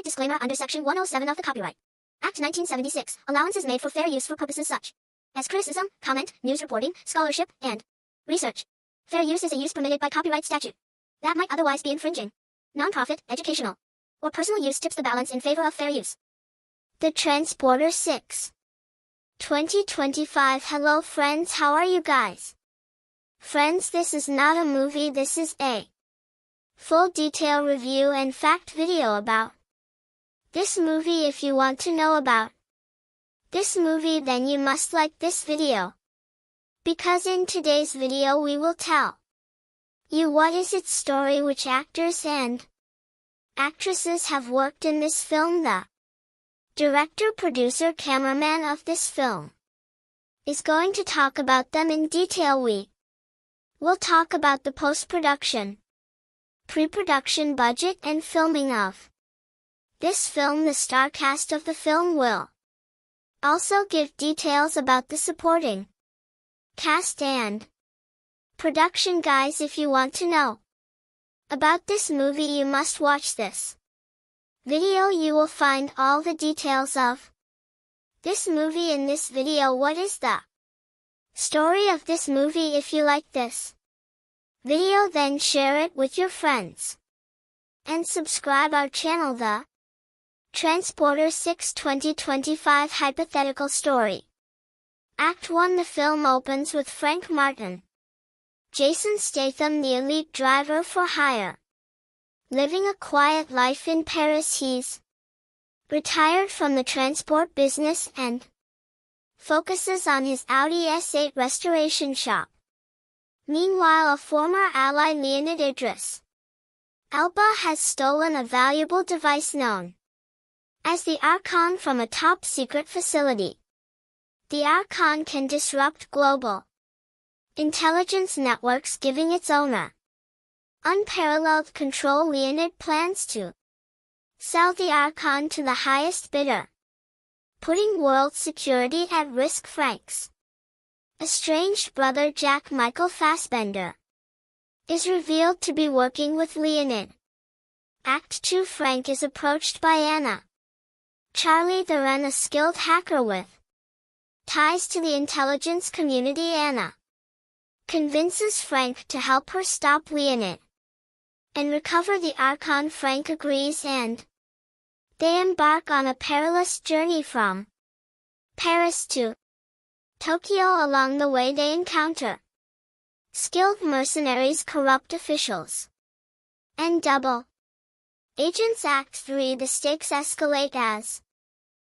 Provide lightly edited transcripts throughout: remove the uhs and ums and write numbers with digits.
Copyright disclaimer under Section 107 of the Copyright Act 1976, allowance is made for fair use for purposes such as criticism, comment, news reporting, scholarship, and research. Fair use is a use permitted by copyright statute that might otherwise be infringing. Nonprofit, educational, or personal use tips the balance in favor of fair use. The Transporter 6. 2025. Hello friends, how are you guys? Friends, this is not a movie, this is a full detail review and fact video about this movie. If you want to know about this movie, then you must like this video, because in today's video we will tell you what is its story, which actors and actresses have worked in this film, the director, producer, cameraman of this film is going to talk about them in detail. We will talk about the post-production, pre-production budget and filming of this film. The star cast of the film will also give details about the supporting cast and production. Guys, if you want to know about this movie, you must watch this video. You will find all the details of this movie in this video. What is the story of this movie? If you like this video, then share it with your friends and subscribe our channel. The Transporter 6 2025 hypothetical story. Act 1. The film opens with Frank Martin, Jason Statham, the elite driver for hire, living a quiet life in Paris. He's retired from the transport business and focuses on his Audi S8 restoration shop. Meanwhile, a former ally, Leonid Idris Elba, has stolen a valuable device known as the Archon from a top-secret facility. The Archon can disrupt global intelligence networks, giving its owner unparalleled control. Leonid plans to sell the Archon to the highest bidder, putting world security at risk. Frank's estranged brother, Jack Michael Fassbender, is revealed to be working with Leonid. Act 2. Frank is approached by Anna Charlie Theron, a skilled hacker with ties to the intelligence community. Anna convinces Frank to help her stop Leonid and recover the Archon. Frank agrees and they embark on a perilous journey from Paris to Tokyo. Along the way they encounter skilled mercenaries, corrupt officials, and double agents. Act 3. The stakes escalate as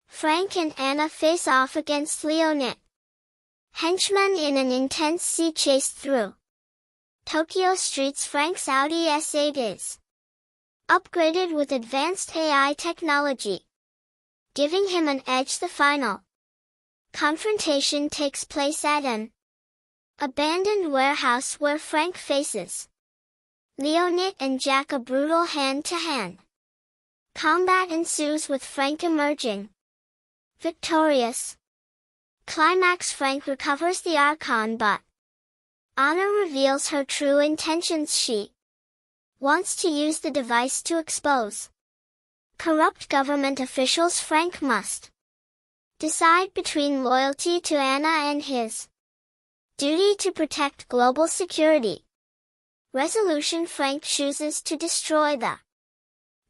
Frank and Anna face off against Leonid henchmen in an intense sea chase through Tokyo streets. Frank's Audi S8 is upgraded with advanced AI technology, giving him an edge. The final confrontation takes place at an abandoned warehouse where Frank faces Leonid and Jack. A brutal hand-to-hand combat ensues, with Frank emerging victorious. Climax. Frank recovers the Archon, but Anna reveals her true intentions. She wants to use the device to expose corrupt government officials. Frank must decide between loyalty to Anna and his duty to protect global security. Resolution. Frank chooses to destroy the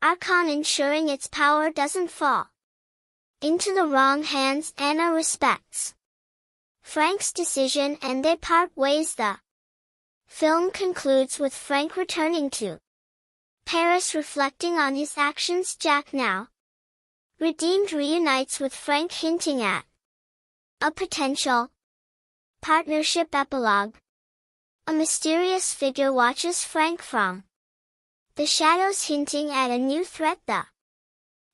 Archon, ensuring its power doesn't fall into the wrong hands. Anna respects Frank's decision and they part ways. The film concludes with Frank returning to Paris, reflecting on his actions. Jack, now redeemed, reunites with Frank, hinting at a potential partnership. Epilogue. A mysterious figure watches Frank from the shadows, hinting at a new threat. The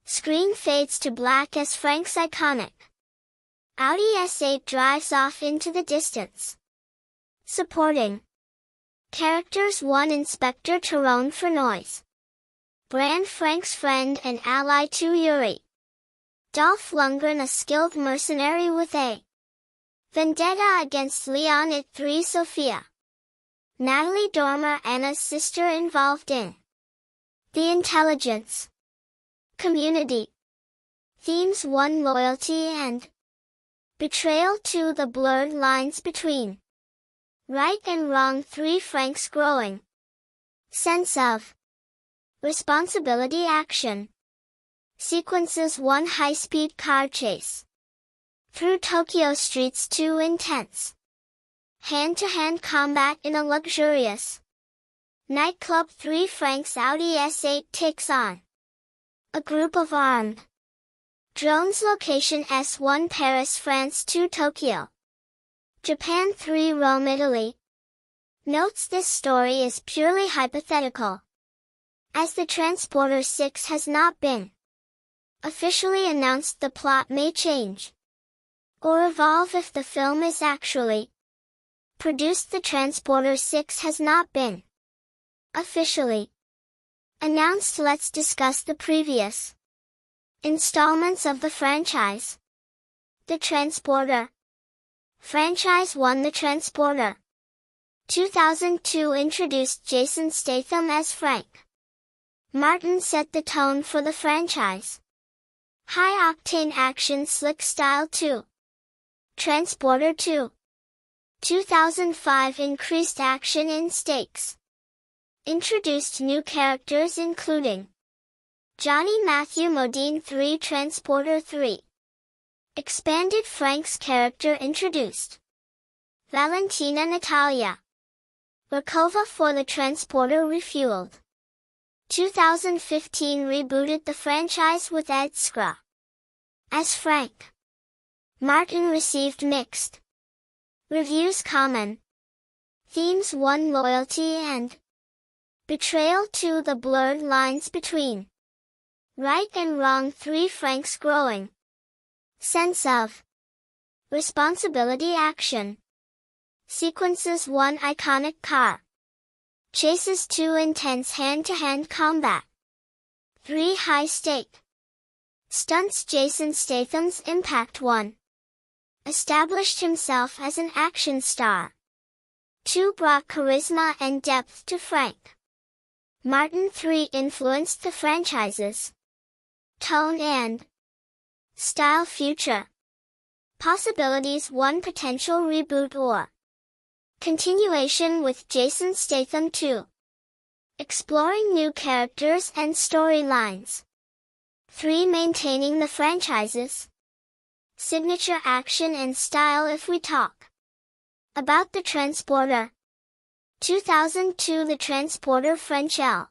screen fades to black as Frank's iconic Audi S8 drives off into the distance. Supporting characters: 1. Inspector Tyrone Furnoys, Brand, Frank's friend and ally. 2. Yuri Dolph Lundgren, a skilled mercenary with a vendetta against Leonid. 3. Sophia Natalie Dormer, Anna's sister involved in the intelligence Community. Themes 1. Loyalty and betrayal. 2. The blurred lines between right and wrong. 3. Frank's growing sense of responsibility. Action sequences. 1. High-speed car chase through Tokyo streets. 2. Intense hand-to-hand combat in a luxurious nightclub. 3. Frank's Audi S8 takes on a group of armed drones. Location S1 Paris, France. 2. Tokyo, Japan. 3. Rome, Italy. Notes: this story is purely hypothetical, as the Transporter 6 has not been officially announced. The plot may change or evolve if the film is actually produced. The Transporter 6 has not been officially announced. Let's discuss the previous installments of the franchise. The Transporter franchise. 1. The Transporter 2002 introduced Jason Statham as Frank Martin, set the tone for the franchise. High-octane action, slick style. 2. Transporter 2 2005 increased action in stakes. Introduced new characters including Johnny Matthew Modine. 3. Transporter 3 expanded Frank's character. Introduced Valentina Natalia Rakova for the Transporter. Refueled 2015 rebooted the franchise with Ed Skrein as Frank Martin. Received mixed reviews. Common themes: 1. Loyalty and betrayal. 2. The blurred lines between right and wrong. 3. Frank's growing sense of responsibility. Action sequences. 1. Iconic car chases. 2. Intense hand-to-hand combat. 3. High-stake stunts. Jason Statham's impact. 1. Established himself as an action star. 2. Brought charisma and depth to Frank Martin. 3. Influenced the franchise's tone and style. Future possibilities. 1. Potential reboot or continuation with Jason Statham. 2. Exploring new characters and storylines. 3. Maintaining the franchise's signature action and style. If we talk about the Transporter 2002, the Transporter French L.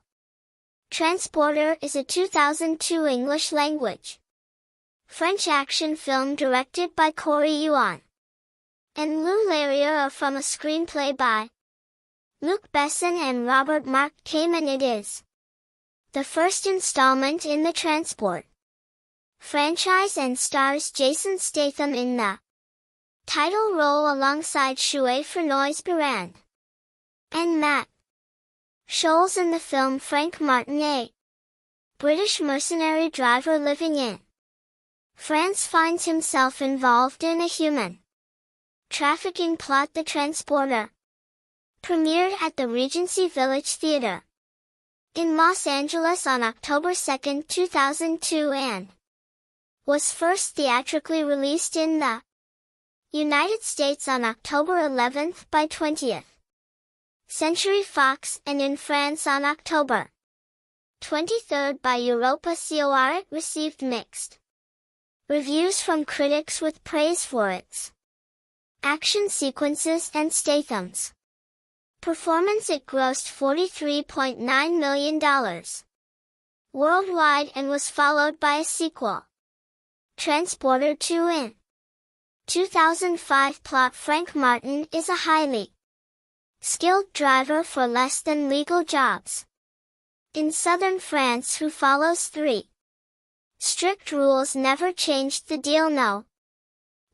Transporter is a 2002 English language French action film directed by Corey Yuan and Lou Larriere from a screenplay by Luc Besson and Robert Mark Kamen. It is the first installment in the Transport franchise and stars Jason Statham in the title role alongside Chouet Frenois Berand and Matt Scholes. In the film, Frank Martin, a British mercenary driver living in France, finds himself involved in a human trafficking plot. The Transporter premiered at the Regency Village Theatre in Los Angeles on October 2, 2002 and was first theatrically released in the United States on October 11 by 20th Century Fox and in France on October 23 by Europa COR. It received mixed reviews from critics with praise for its action sequences and Statham's performance. It grossed $43.9 million worldwide and was followed by a sequel, Transporter 2 in 2005. Plot: Frank Martin is a highly skilled driver for less than legal jobs in southern France who follows 3 strict rules: never change the deal, no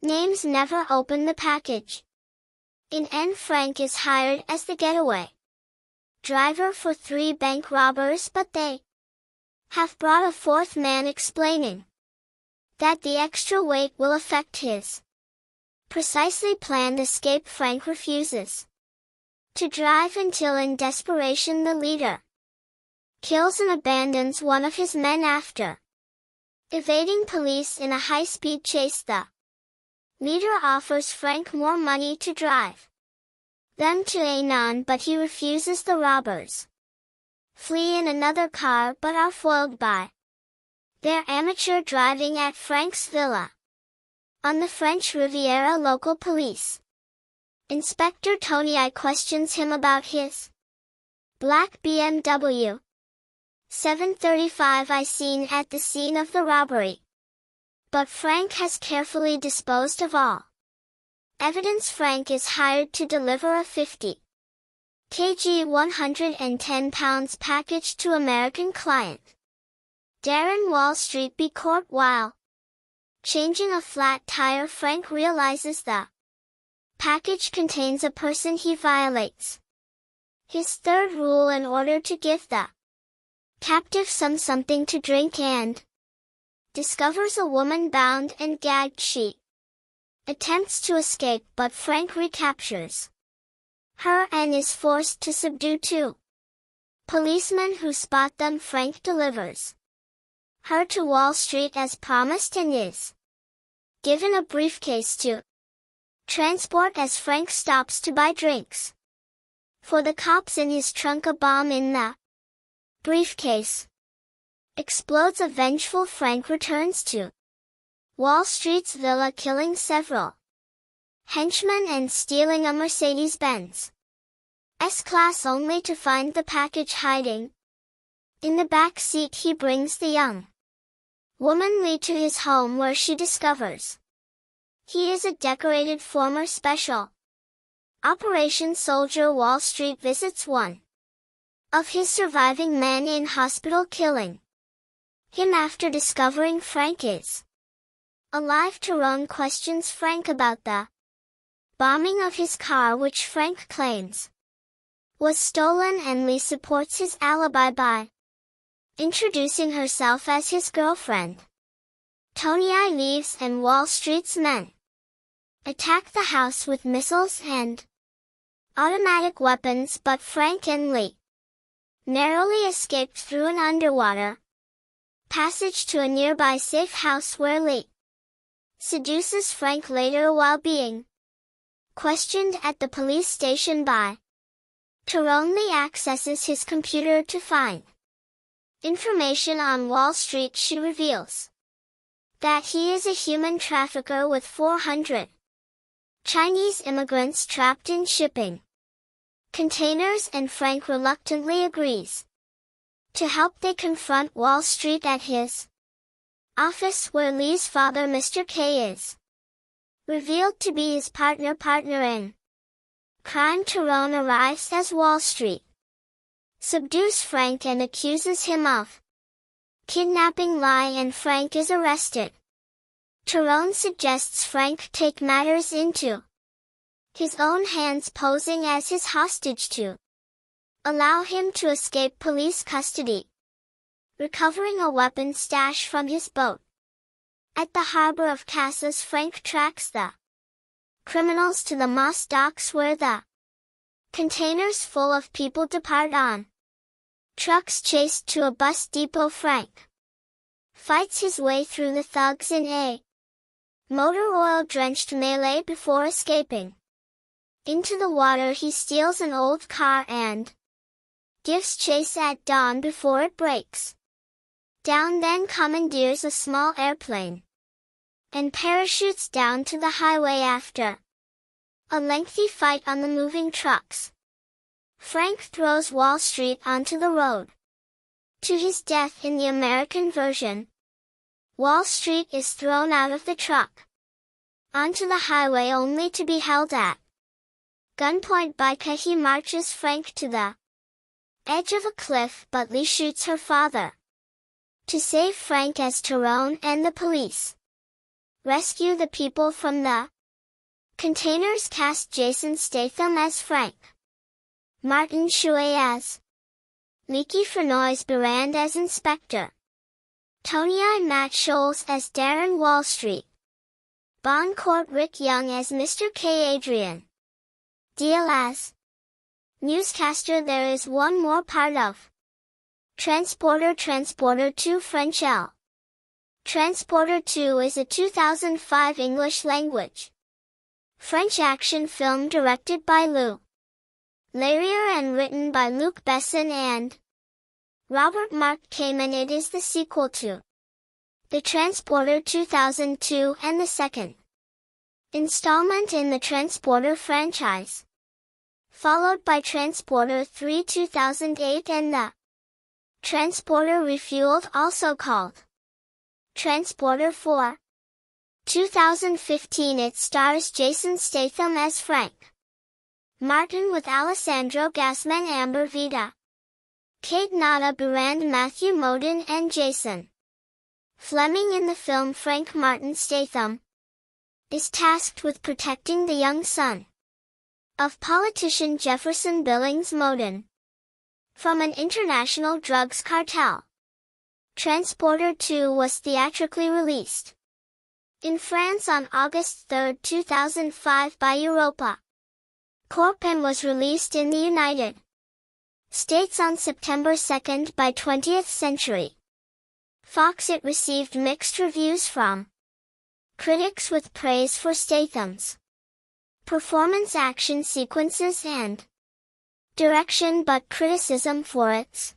names, never open the package. In N, Frank is hired as the getaway driver for 3 bank robbers, but they have brought a 4th man, explaining that the extra weight will affect his precisely planned escape. Frank refuses to drive until, in desperation, the leader kills and abandons one of his men. After Evading police in a high-speed chase, the leader offers Frank more money to drive them to Anon, but he refuses. The robbers flee in another car but are foiled by their amateur driving at Frank's villa on the French Riviera. Local police Inspector Tony I questions him about his black BMW 735 I seen at the scene of the robbery. But Frank has carefully disposed of all evidence. Frank is hired to deliver a 50 kg 110 pounds package to American client Darren Wall Street B. Court. While changing a flat tire, Frank realizes the package contains a person. He violates his third rule in order to give the captive something to drink and discovers a woman bound and gagged. She attempts to escape, but Frank recaptures her and is forced to subdue two policemen who spot them. Frank delivers her to Wall Street as promised and is given a briefcase to transport as Frank stops to buy drinks for the cops. In his trunk, a bomb in the briefcase explodes. A vengeful Frank returns to Wall Street's villa, killing several henchmen and stealing a Mercedes-Benz S-Class, only to find the package hiding in the back seat. He brings the young woman Lee to his home, where she discovers he is a decorated former special operations soldier. Wall Street visits one of his surviving men in hospital, killing him after discovering Frank is alive. Tyrone questions Frank about the bombing of his car, which Frank claims was stolen, and Lee supports his alibi by introducing herself as his girlfriend. Tony I leaves and Wall Street's men attack the house with missiles and automatic weapons, but Frank and Lee narrowly escaped through an underwater passage to a nearby safe house, where Lee seduces Frank later while being questioned at the police station by Tyrone. Lee accesses his computer to find information on Wall Street. She reveals that he is a human trafficker with 400 Chinese immigrants trapped in shipping containers, and Frank reluctantly agrees to help. They confront Wall Street at his office, where Lee's father, Mr. K, is revealed to be his partner in crime. Tyrone arrives as Wall Street subdues Frank and accuses him of kidnapping Lie, and Frank is arrested. Tyrone suggests Frank take matters into his own hands, posing as his hostage to allow him to escape police custody. Recovering a weapon stash from his boat at the harbor of Casas, Frank tracks the criminals to the Moss docks, where the containers full of people depart on trucks chased to a bus depot. Frank fights his way through the thugs in a motor oil-drenched melee before escaping into the water. He steals an old car and gives chase at dawn before it breaks down, then commandeers a small airplane and parachutes down to the highway after a lengthy fight on the moving trucks. Frank throws Wall Street onto the road to his death. In the American version, Wall Street is thrown out of the truck onto the highway, only to be held at gunpoint by K. He marches Frank to the edge of a cliff, but Lee shoots her father to save Frank as Tyrone and the police rescue the people from the containers. Cast Jason Statham as Frank, Martin Shuey as Leaky Frenoise Barand as Inspector Tony I. Matt Scholes as Darren Wall Street, Bon Court Rick Young as Mr. K. Adrian Deal as newscaster. There is one more part of Transporter 2 French L. Transporter 2 is a 2005 English-language French action film directed by Lou Larrier and written by Luc Besson and Robert Mark Kamen. It is the sequel to The Transporter 2002 and the second installment in the Transporter franchise, followed by Transporter 3 2008 and the Transporter Refueled, also called Transporter 4 2015. It stars Jason Statham as Frank Martin with Alessandro Gasman, Amber Vita, Kate Nada-Burand, Matthew Modine and Jason Fleming. In the film, Frank Martin Statham is tasked with protecting the young son of politician Jefferson Billings Modine from an international drugs cartel. Transporter 2 was theatrically released in France on August 3, 2005 by Europa Corp and was released in the United States on September 2 by 20th Century Fox. It received mixed reviews from critics, with praise for Statham's performance, action sequences and direction, but criticism for its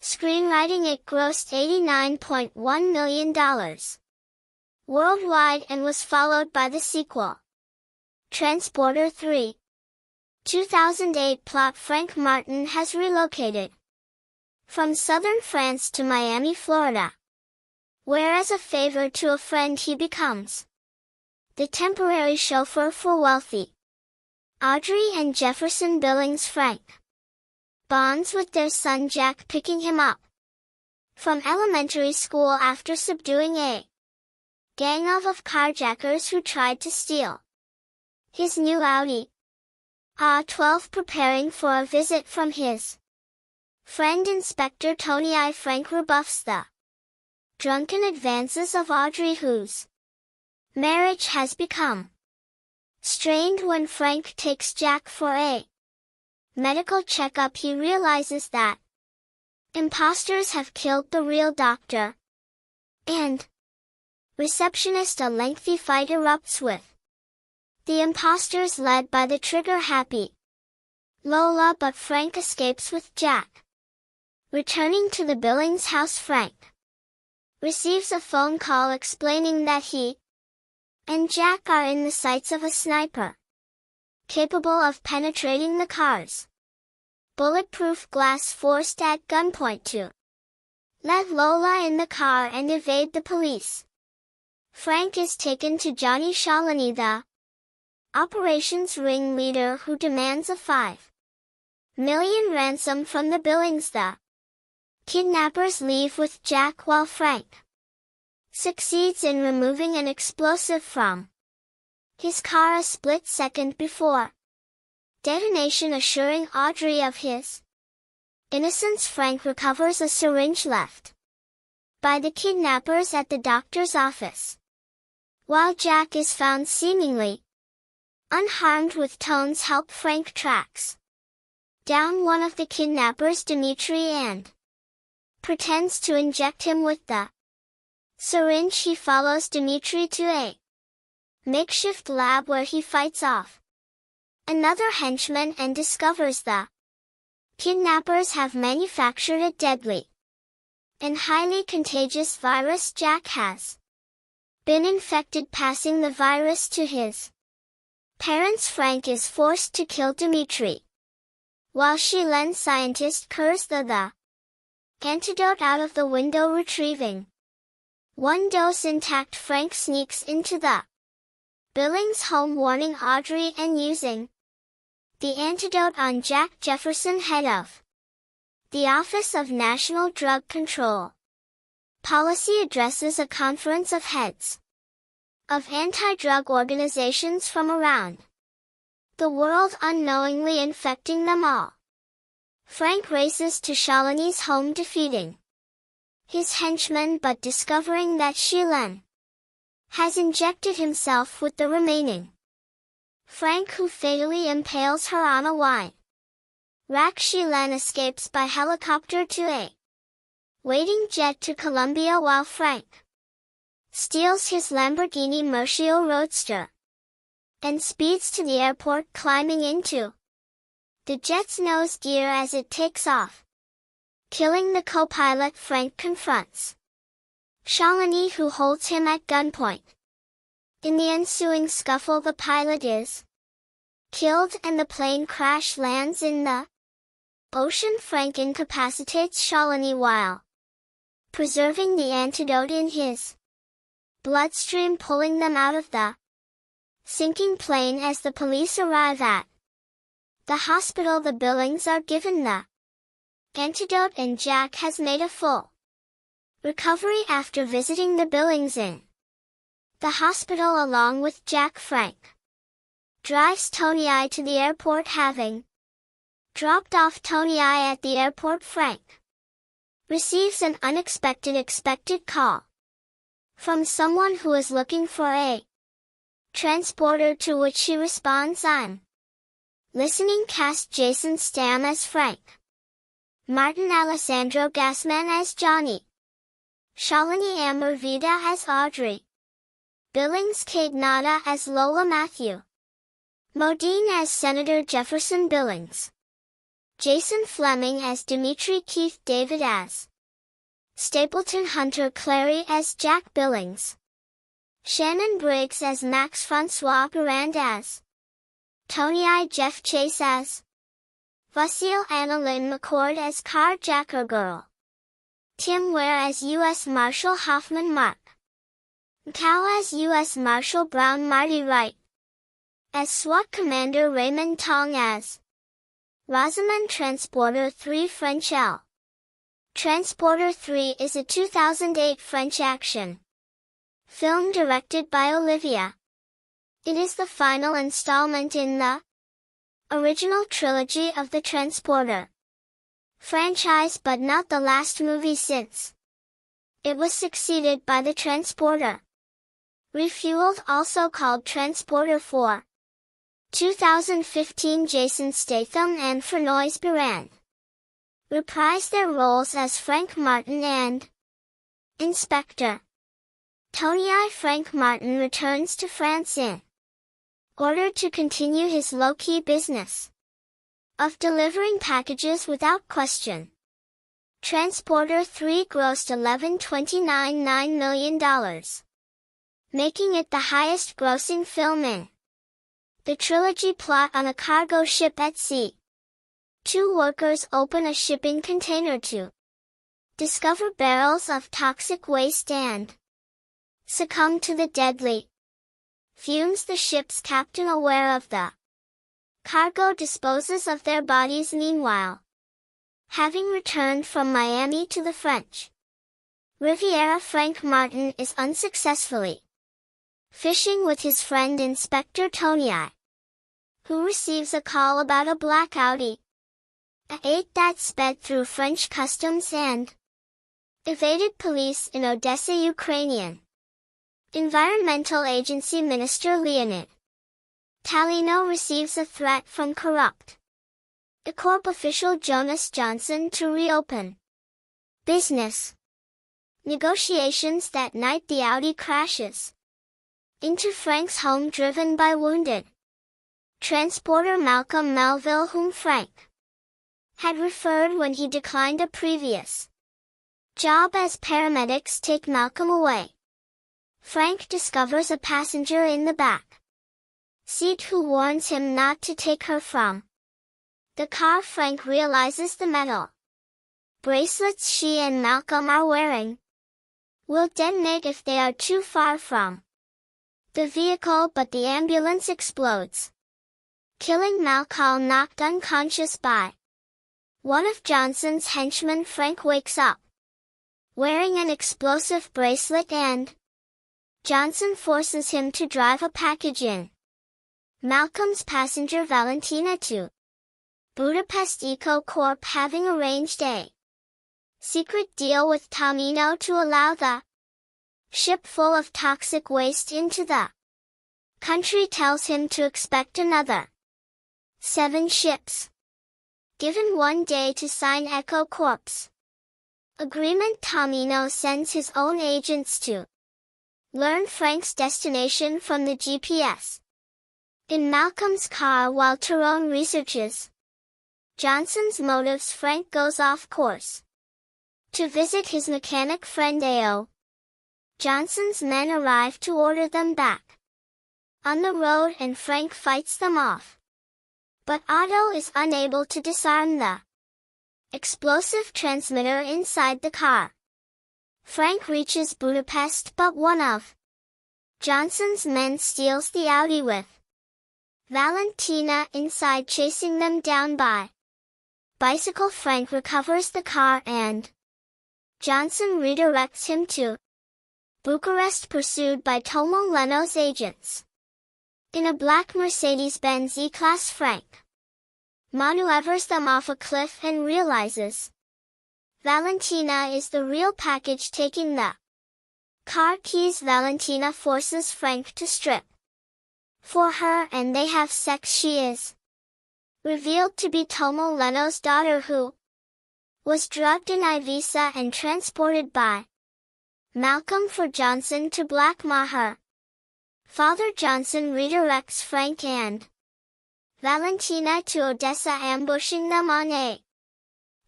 screenwriting. It grossed $89.1 million worldwide and was followed by the sequel, Transporter 3. 2008 plot: Frank Martin has relocated from southern France to Miami, Florida, where as a favor to a friend he becomes the temporary chauffeur for wealthy Audrey and Jefferson Billings. Frank bonds with their son Jack, picking him up from elementary school after subduing a gang of carjackers who tried to steal his new Audi A12. Preparing for a visit from his friend Inspector Tony I, Frank rebuffs the drunken advances of Audrey, whose marriage has become strained. When Frank takes Jack for a medical checkup, he realizes that imposters have killed the real doctor and receptionist. A lengthy fight erupts with the imposters led by the trigger-happy Lola, but Frank escapes with Jack. Returning to the Billings house, Frank receives a phone call explaining that he and Jack are in the sights of a sniper capable of penetrating the car's bulletproof glass, forced at gunpoint to let Lola in the car and evade the police. Frank is taken to Johnny Shalini, the operations ringleader, who demands a $5 million ransom from the Billings. The kidnappers leave with Jack while Frank succeeds in removing an explosive from his car a split second before detonation, assuring Audrey of his innocence. Frank recovers a syringe left by the kidnappers at the doctor's office, while Jack is found seemingly unharmed. With Tone's help, Frank tracks down one of the kidnappers, Dimitri, and pretends to inject him with the syringe. He follows Dimitri to a makeshift lab where he fights off another henchman and discovers the kidnappers have manufactured a deadly and highly contagious virus. Jack has been infected, passing the virus to his parents. Frank is forced to kill Dimitri, while she lends scientist Kurz the antidote out of the window. Retrieving one dose intact, Frank sneaks into the Billings home, warning Audrey and using the antidote on Jack. Jefferson, head of the Office of National Drug Control Policy, addresses a conference of heads of anti-drug organizations from around the world, unknowingly infecting them all. Frank races to Shalini's home, defeating his henchmen, but discovering that Shilen has injected himself with the remaining Frank, who fatally impales her on a wine rack. Shilen escapes by helicopter to a waiting jet to Colombia, while Frank steals his Lamborghini Mercio Roadster, and speeds to the airport, climbing into the jet's nose gear as it takes off. Killing the co-pilot, Frank confronts Shalini, who holds him at gunpoint. In the ensuing scuffle, the pilot is killed and the plane crash lands in the ocean. Frank incapacitates Shalini while preserving the antidote in his bloodstream, pulling them out of the sinking plane. As the police arrive at the hospital, the Billings are given the antidote and Jack has made a full recovery after visiting the Billings in the hospital along with Jack. Frank drives Tony I to the airport. Having dropped off Tony I at the airport, Frank receives an unexpected call from someone who is looking for a transporter, to which he responds, "I'm listening." Cast: Jason Statham as Frank, Martin Alessandro Gassman as Johnny, Shalini Amber Vida as Audrey, Billings Kate Nada as Lola, Matthew Modine as Senator Jefferson Billings, Jason Fleming as Dimitri, Keith David as Stapleton, Hunter Clary as Jack Billings, Shannon Briggs as Max, Francois Garand as Tony I, Jeff Chase as Vasile, Anna Lynn McCord as Carjacker Girl, Tim Ware as U.S. Marshal Hoffman, Mark Cow as U.S. Marshal Brown, Marty Wright as SWAT Commander, Raymond Tong as Rosamond. Transporter 3 French L. Transporter 3 is a 2008 French action film directed by Olivia. It is the final installment in the original trilogy of the Transporter franchise, but not the last movie, since it was succeeded by the Transporter Refueled, also called Transporter 4. 2015. Jason Statham and Fernand Baran reprised their roles as Frank Martin and Inspector Tony I. Frank Martin returns to France in order to continue his low-key business of delivering packages without question. Transporter 3 grossed $11.29 million, making it the highest-grossing film in the trilogy. Plot: on a cargo ship at sea, two workers open a shipping container to discover barrels of toxic waste and succumb to the deadly fumes. The ship's captain, aware of the cargo, disposes of their bodies. Meanwhile, having returned from Miami to the French Riviera, Frank Martin is unsuccessfully fishing with his friend Inspector Tony I, who receives a call about a black Audi A8 that sped through French customs and evaded police in Odessa. Ukrainian Environmental Agency Minister Leonid Talino receives a threat from corrupt Corp official Jonas Johnson to reopen business negotiations. That night, the Audi crashes into Frank's home, driven by wounded transporter Malcolm Melville, whom Frank had referred when he declined a previous job as paramedics take Malcolm away. Frank discovers a passenger in the back seat who warns him not to take her from the car. Frank realizes the metal bracelets she and Malcolm are wearing will detonate if they are too far from the vehicle, but the ambulance explodes, killing Malcolm, knocked unconscious by one of Johnson's henchmen. Frank wakes up wearing an explosive bracelet, and Johnson forces him to drive a package in Malcolm's passenger Valentina to Budapest. Eco Corp, having arranged a secret deal with Tomino to allow the ship full of toxic waste into the country, tells him to expect another 7 ships. Given 1 day to sign Eco Corp's agreement, Tomino sends his own agents to Learn Frank's destination from the GPS. In Malcolm's car while Tyrone researches Johnson's motives, Frank goes off course to visit his mechanic friend Ao. Johnson's men arrive to order them back on the road and Frank fights them off. But Otto is unable to disarm the explosive transmitter inside the car. Frank reaches Budapest but one of Johnson's men steals the Audi with Valentina inside, chasing them down by bicycle. Frank recovers the car and Johnson redirects him to Bucharest, pursued by Tomo Leno's agents. In a black Mercedes-Benz E-Class, Frank maneuvers them off a cliff and realizes Valentina is the real package taking the car keys. Valentina forces Frank to strip for her and they have sex. She is revealed to be Tomo Leno's daughter, who was drugged in Ibiza and transported by Malcolm for Johnson to blackmail her. Father Johnson redirects Frank and Valentina to Odessa, ambushing them on a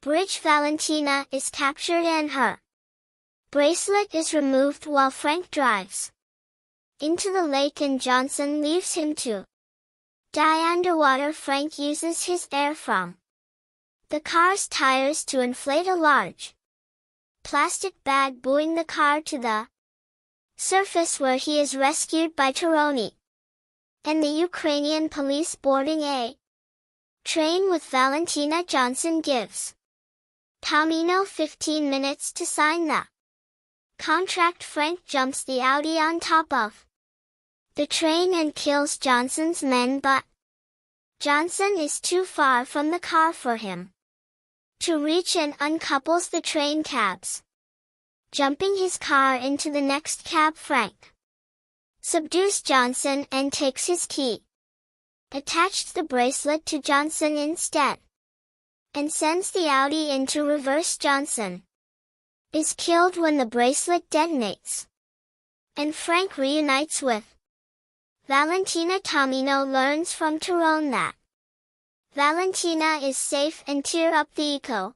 bridge. Valentina is captured and her bracelet is removed while Frank drives into the lake and Johnson leaves him to die underwater. Frank uses his air from the car's tires to inflate a large plastic bag, buoying the car to the surface, where he is rescued by Tyrone and the Ukrainian police. Boarding a train with Valentina, Johnson gives Tomino 15 minutes to sign the contract. Frank jumps the Audi on top of the train and kills Johnson's men, but Johnson is too far from the car for him to reach and uncouples the train cabs. Jumping his car into the next cab, Frank subdues Johnson and takes his key, attached the bracelet to Johnson instead, and sends the Audi into reverse. Johnson is killed when the bracelet detonates, and Frank reunites with Valentina. Tomino learns from Tyrone that Valentina is safe and tear up the Eco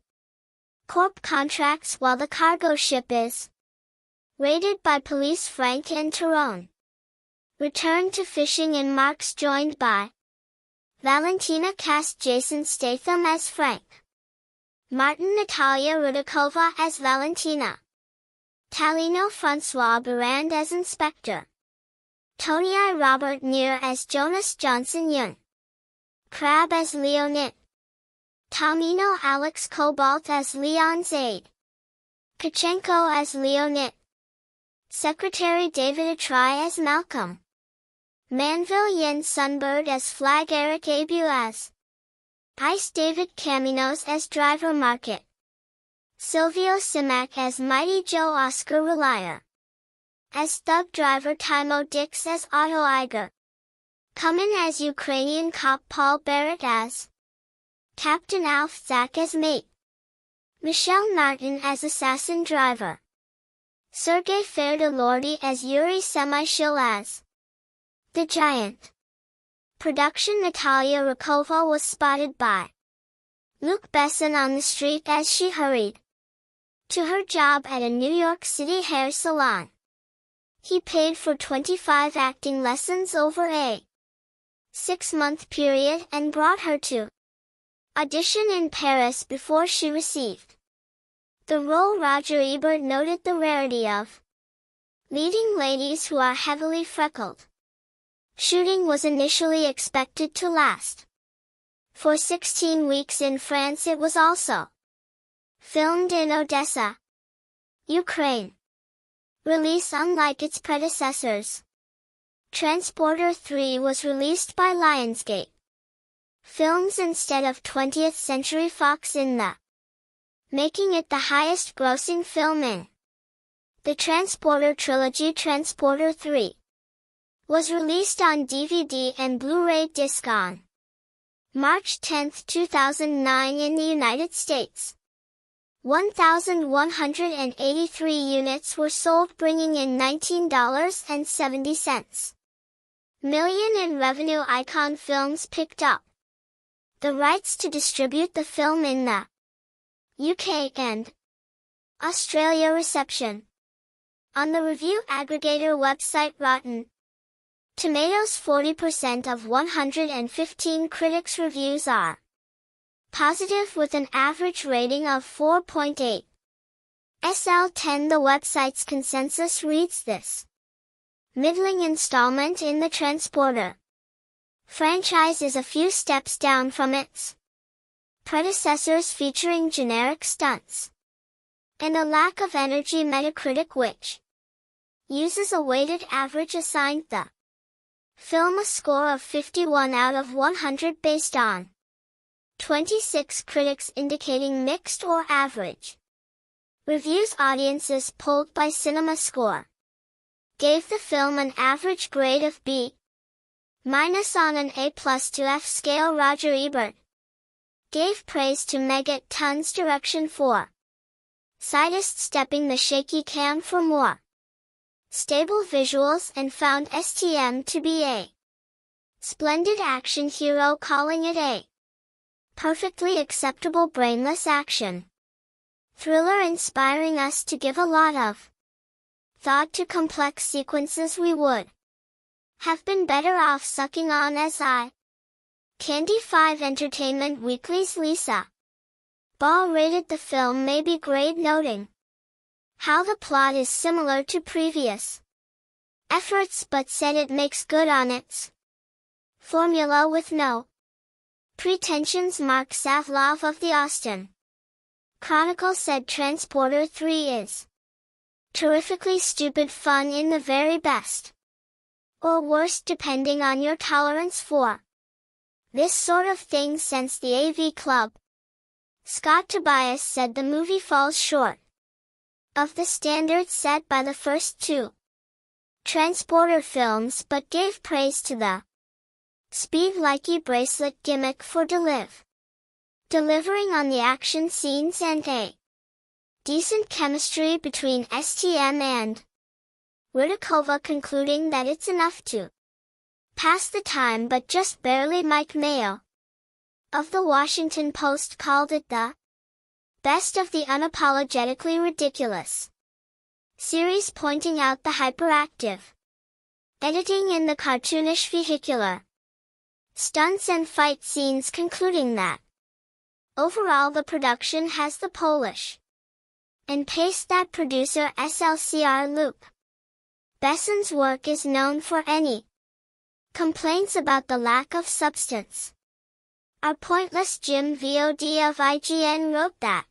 Corp contracts while the cargo ship is raided by police. Frank and Tyrone return to fishing and Mark's joined by Valentina. Cast: Jason Statham as Frank, Martin Natalia Rudakova as Valentina, Talino Francois Barand as Inspector, Tony I. Robert Neer as Jonas Johnson Yun, Crab as Leonid, Tomino Alex Cobalt as Leon's aide, Kachenko as Leonid, Secretary David Atry as Malcolm, Manville Yen Sunbird as Flag, Eric Abu as Ice, David Caminos as Driver Market, Silvio Simak as Mighty Joe, Oscar Relier as Thug Driver, Timo Dix as Otto Iger, Cumin as Ukrainian cop, Paul Barrett as Captain Alf, Zach as mate, Michelle Martin as assassin driver, Sergei Ferdolordi as Yuri Semishil as the Giant. Production: Natalia Rakova was spotted by Luke Besson on the street as she hurried to her job at a New York City hair salon. He paid for 25 acting lessons over a 6-month period and brought her to audition in Paris before she received the role. Roger Ebert noted the rarity of leading ladies who are heavily freckled. Shooting was initially expected to last for 16 weeks in France. It was also filmed in Odessa, Ukraine. Release: unlike its predecessors, Transporter 3 was released by Lionsgate Films instead of 20th Century Fox in the making it the highest-grossing film in the Transporter trilogy. Transporter 3 was released on DVD and Blu-ray disc on March 10, 2009 in the United States. 1,183 units were sold, bringing in $19.70 million in revenue. Icon Films picked up the rights to distribute the film in the UK and Australia. Reception on the review aggregator website Rotten Tomatoes, 40% of 115 critics' reviews are positive, with an average rating of 4.8 SL10. The website's consensus reads: this middling installment in the Transporter franchise is a few steps down from its predecessors, featuring generic stunts and a lack of energy. Metacritic, which uses a weighted average, assigned the film a score of 51 out of 100 based on 26 critics, indicating mixed or average reviews. Audiences polled by CinemaScore gave the film an average grade of B- on an A+ to F scale. Roger Ebert gave praise to Megaton's direction for sidestepping the shaky cam for more stable visuals, and found STM to be a splendid action hero, calling it a perfectly acceptable brainless action thriller, inspiring us to give a lot of thought to complex sequences we would have been better off sucking on as I. Candy 5 Entertainment Weekly's Lisa Ball rated the film maybe grade, noting how the plot is similar to previous efforts, but said it makes good on its formula with no pretensions. Mark Savlov of the Austin Chronicle said Transporter 3 is terrifically stupid fun in the very best, or worst depending on your tolerance for this sort of thing sense the AV Club. Scott Tobias said the movie falls short of the standards set by the first two Transporter films, but gave praise to the speed likey bracelet gimmick for delivering on the action scenes and a decent chemistry between STM and Rudakova, concluding that it's enough to pass the time but just barely. Mike Mayo of the Washington Post called it the best of the unapologetically ridiculous series, pointing out the hyperactive editing in the cartoonish vehicular stunts and fight scenes, concluding that overall the production has the polish and pace that producer SLCR Luke Besson's work is known for. Any complaints about the lack of substance are pointless. Jim VOD of IGN wrote that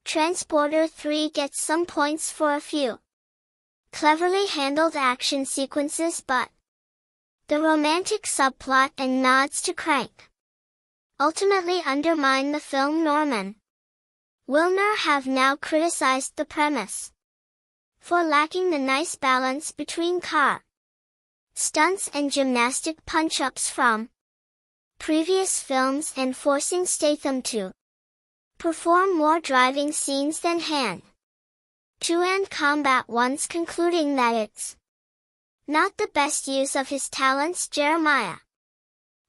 Transporter 3 gets some points for a few cleverly handled action sequences, but the romantic subplot and nods to Crank ultimately undermine the film. Norman Wilner have now criticized the premise for lacking the nice balance between car stunts and gymnastic punch-ups from previous films, and forcing Statham to perform more driving scenes than hand-to-hand combat ones, concluding that it's not the best use of his talents. Jeremiah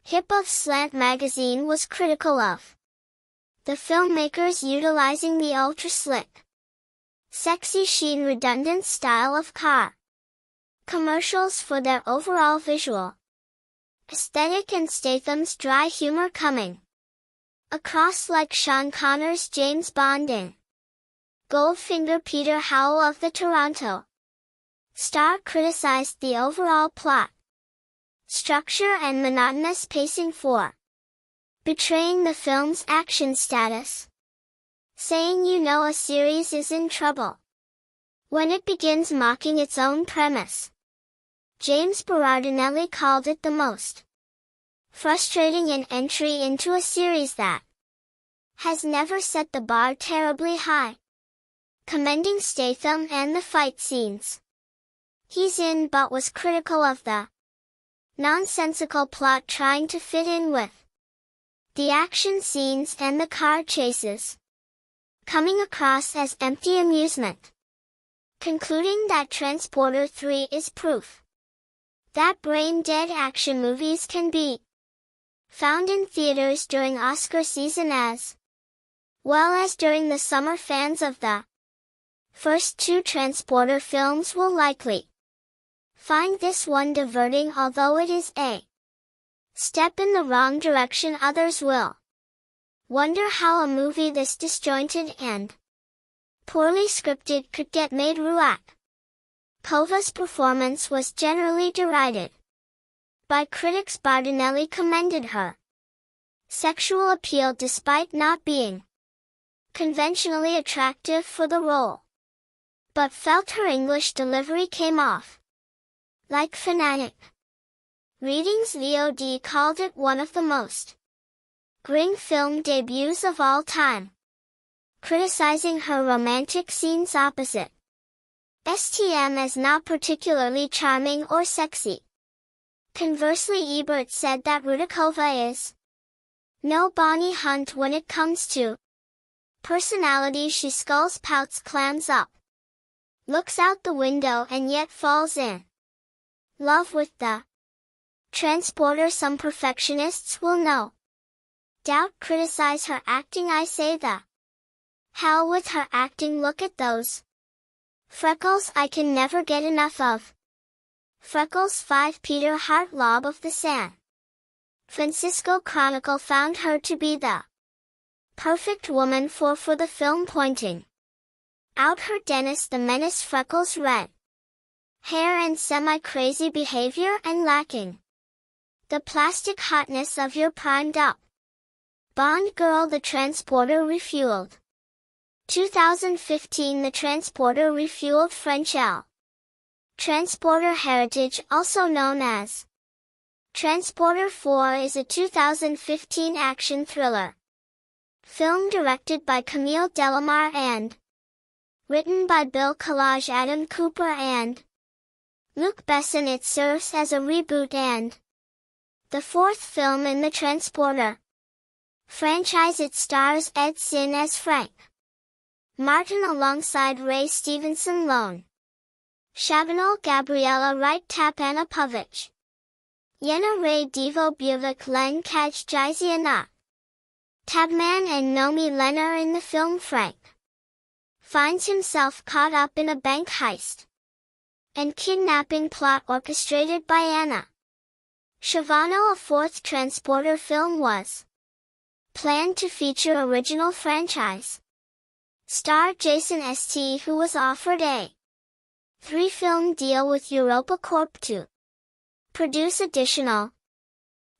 Hip of Slant Magazine was critical of the filmmakers utilizing the ultra-slick, sexy sheen redundant style of car commercials for their overall visual aesthetic, and Statham's dry humor coming across like Sean Connery's James Bond in Goldfinger. Peter Howell of the Toronto Star criticized the overall plot structure and monotonous pacing for betraying the film's action status, saying a series is in trouble when it begins mocking its own premise. James Berardinelli called it the most frustrating an entry into a series that has never set the bar terribly high, commending Statham and the fight scenes he's in, but was critical of the nonsensical plot trying to fit in with the action scenes and the car chases. coming across as empty amusement. Concluding that Transporter 3 is proof that brain-dead action movies can be found in theaters during Oscar season as well as during the summer. Fans of the first two Transporter films will likely find this one diverting, although it is a step in the wrong direction. Others will wonder how a movie this disjointed and poorly scripted could get made. Ruakova's performance was generally derided by critics. Bardinelli commended her sexual appeal despite not being conventionally attractive for the role, but felt her English delivery came off like phonetic readings. VOD called it one of the most grim film debuts of all time, criticizing her romantic scenes opposite STM as not particularly charming or sexy. Conversely, Ebert said that Rudakova is no Bonnie Hunt when it comes to personality. She skulls, pouts, clams up, looks out the window, and yet falls in love with the Transporter. Some perfectionists will no doubt criticize her acting. I say the hell with her acting. Look at those freckles. I can never get enough of freckles. 5 Peter Hartlaub of the San Francisco Chronicle found her to be the perfect woman for the film, pointing out her Dennis the Menace freckles, red hair, and semi-crazy behavior, and lacking the plastic hotness of your primed up Bond girl. The Transporter refueled. 2015. The Transporter refueled French L. Transporter Heritage, also known as Transporter 4, is a 2015 action thriller film directed by Camille Delamare and written by Bill Collage, Adam Cooper, and Luc Besson. It serves as a reboot and the fourth film in the Transporter franchise. It stars Ed Sin as Frank Martin alongside Ray Stevenson, Lone Chabanol, Gabriella Wright, Tapana Povich, Yena Ray, Devo Buvik, Len Kaj, Jiziana Tabman, and Nomi Lenar. In the film, Frank finds himself caught up in a bank heist and kidnapping plot orchestrated by Anna Shavano. A fourth Transporter film was planned to feature original franchise star Jason St, who was offered a 3-film deal with Europa Corp to produce additional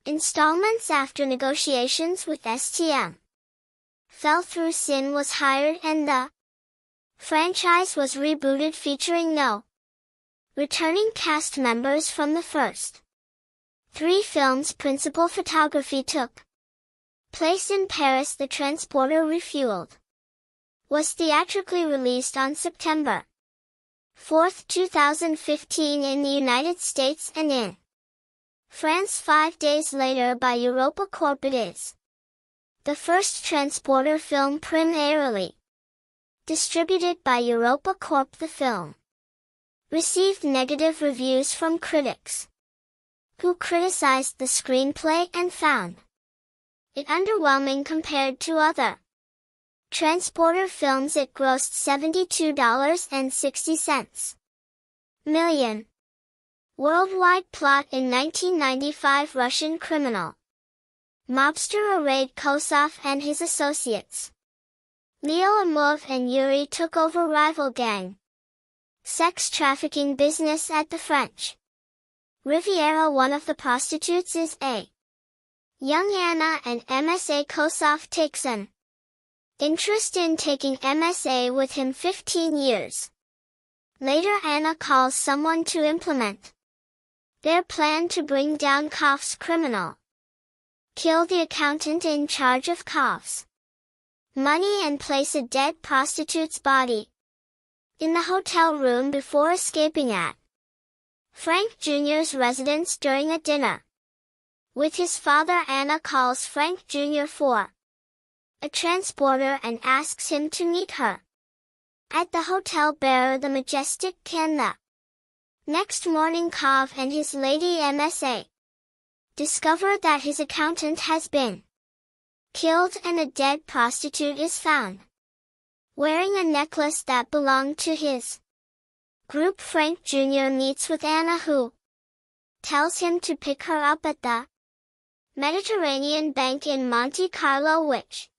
installments. After negotiations with STM fell through, Sin was hired and the franchise was rebooted, featuring no returning cast members from the first 3 films. Principal photography took place in Paris. The Transporter refueled was theatrically released on September 4, 2015 in the United States and in France 5 days later by Europa Corp. It is the first Transporter film primarily distributed by Europa Corp. The film received negative reviews from critics who criticized the screenplay and found it underwhelming compared to other Transporter films. It grossed $72.60 million worldwide. Plot: in 1995, Russian criminal mobster Arad Kosov and his associates Leo Amov and Yuri took over rival gang sex trafficking business at the French Riviera. One of the prostitutes is a young Anna, and MSA Kosov takes an interest in taking MSA with him. 15 years later, Anna calls someone to implement their plan to bring down Kov's criminal kill the accountant in charge of Kov's money and place a dead prostitute's body in the hotel room before escaping at Frank Jr.'s residence during a dinner with his father. Anna calls Frank Jr. for a transporter, and asks him to meet her at the hotel bearer the majestic can. The next morning Kov and his lady MSA discover that his accountant has been killed and a dead prostitute is found, wearing a necklace that belonged to his group. Frank Jr. meets with Anna, who tells him to pick her up at the Mediterranean Bank in Monte Carlo, which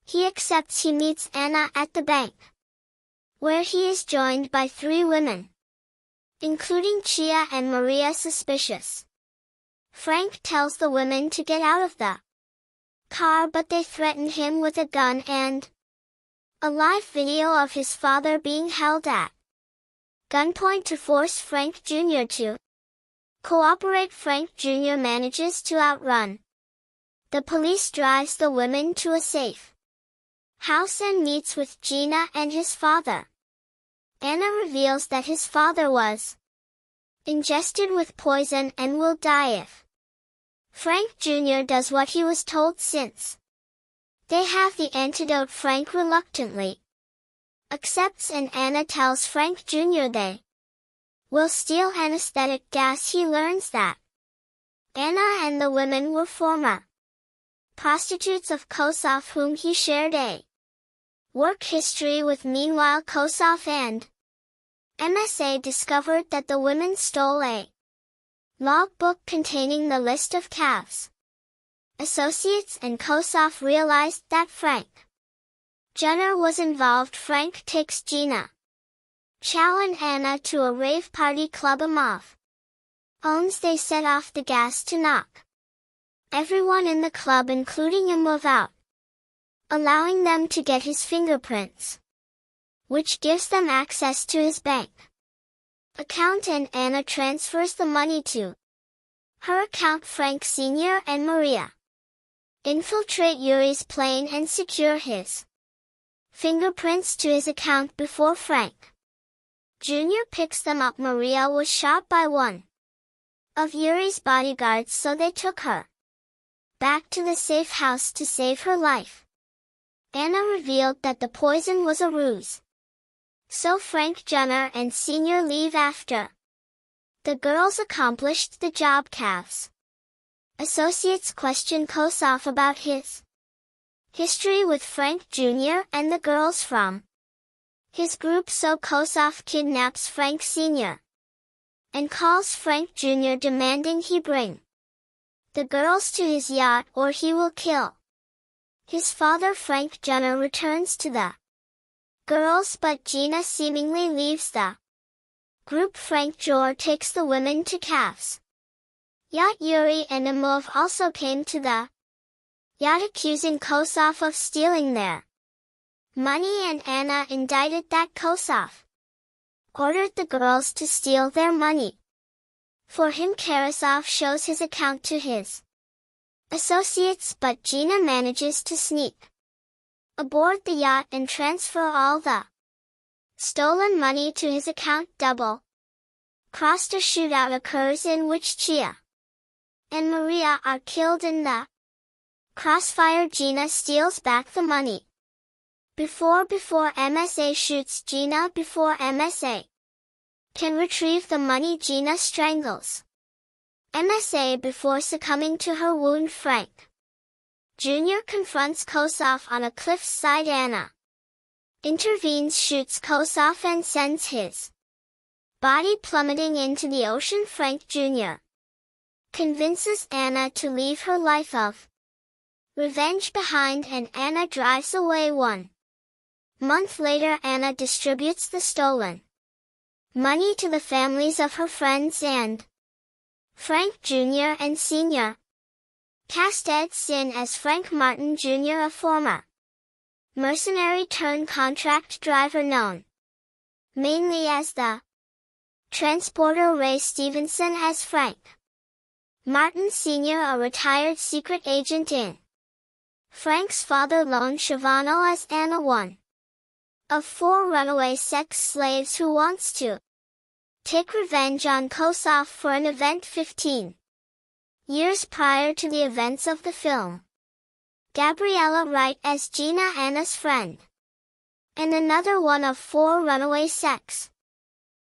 he accepts. He meets Anna at the bank, where he is joined by 3 women, including Chia and Maria. Suspicious, Frank tells the women to get out of the car, but they threaten him with a gun and a live video of his father being held at gunpoint to force Frank Jr. to cooperate. Frank Jr. manages to outrun the police, drives the women to a safe house, and meets with Gina and his father. Anna reveals that his father was ingested with poison and will die if Frank Jr. does what he was told. Since they have the antidote, Frank reluctantly accepts, and Anna tells Frank Jr. they will steal anesthetic gas. He learns that Anna and the women were former prostitutes of Kosov, whom he shared a work history with. Meanwhile, Kosov and MSA discovered that the women stole a logbook containing the list of Kav's associates, and Kosov realized that Frank Jr. was involved. Frank takes Gina, Chow and Anna to a rave party Club Amov owns. They set off the gas to knock everyone in the club, including Imov, out, allowing them to get his fingerprints, which gives them access to his bank account, and Anna transfers the money to her account. Frank Sr. and Maria infiltrate Yuri's plane and secure his fingerprints to his account before Frank Jr. picks them up. Maria was shot by one of Yuri's bodyguards, so they took her back to the safe house to save her life. Anna revealed that the poison was a ruse, so Frank Jr. and Sr. leave after the girls accomplished the job. Kav's associates question Kosov about his history with Frank Jr. and the girls from his group, so Kosov kidnaps Frank Sr. and calls Frank Jr., demanding he bring the girls to his yacht or he will kill his father. Frank Jr. returns to the girls, but Gina seemingly leaves the group. Frank Jr. takes the women to Kav's yacht. Yuri and Imov also came to the yacht, accusing Kosov of stealing their money, and Anna indicted that Kosov ordered the girls to steal their money for him. Karasov shows his account to his associates, but Gina manages to sneak aboard the yacht and transfer all the stolen money to his account. Double crossed. A shootout occurs in which Chia and Maria are killed in the crossfire. Gina steals back the money before MSA shoots Gina. Before MSA can retrieve the money, Gina strangles MSA before succumbing to her wound. Frank Jr. confronts Kosov on a cliffside. Anna intervenes, shoots Kosov, and sends his body plummeting into the ocean. Frank Jr. convinces Anna to leave her life of revenge behind, and Anna drives away. 1 month later, Anna distributes the stolen money to the families of her friends and Frank Jr. and Sr. Cast Ed Sin as Frank Martin Jr., a former mercenary turned contract driver known mainly as the transporter. Ray Stevenson as Frank Martin Sr., a retired secret agent in Frank's father. Lone Shavano as Anna, one of 4 runaway sex slaves who wants to take revenge on Kosov for an event 15 years prior to the events of the film. Gabriella Wright as Gina Anna's friend. And another one of 4 runaway sex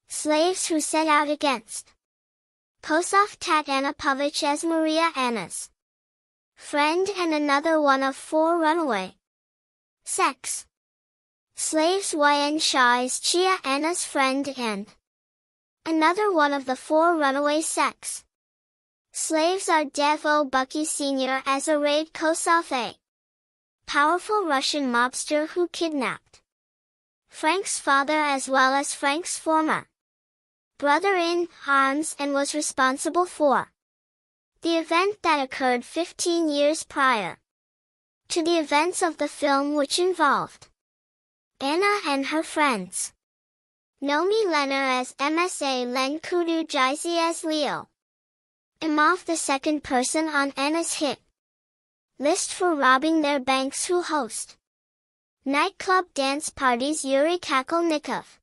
slaves who set out against Kosoff Tatjana Povich as Maria Anna's friend, and another one of 4 runaway sex slaves Y.N. Shaw is Chia Anna's friend, and another one of the 4 runaway sex slaves are Dev O. Bucky Sr. as a Raid Kosoff, a powerful Russian mobster who kidnapped Frank's father as well as Frank's former brother-in-arms and was responsible for the event that occurred 15 years prior to the events of the film, which involved Anna and her friends. Nomi Lenner as MSA Len Kudu Jizi as Leo Imov, the second person on Anna's hit list for robbing their banks, who host nightclub dance parties. Yuri Kakolnikov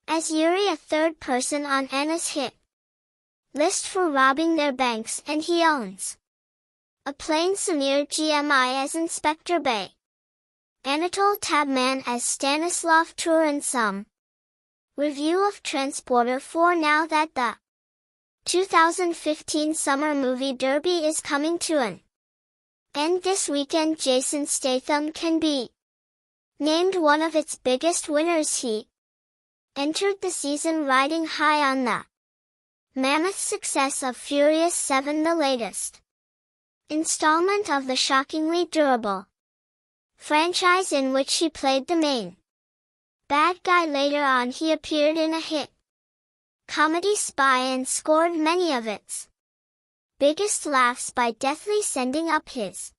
as Yuri, a third person on Anna's hit list for robbing their banks, and he owns a plane. Samir Gmi as Inspector Bay. Anatol Tabman as Stanislav Turin. Some review of Transporter 4. Now that the 2015 Summer Movie Derby is coming to an end this weekend, Jason Statham can be named one of its biggest winners. He entered the season riding high on the mammoth success of Furious 7, the latest installment of the shockingly durable franchise in which he played the main bad guy. Later on, he appeared in a hit comedy Spy and scored many of its biggest laughs by deftly sending up his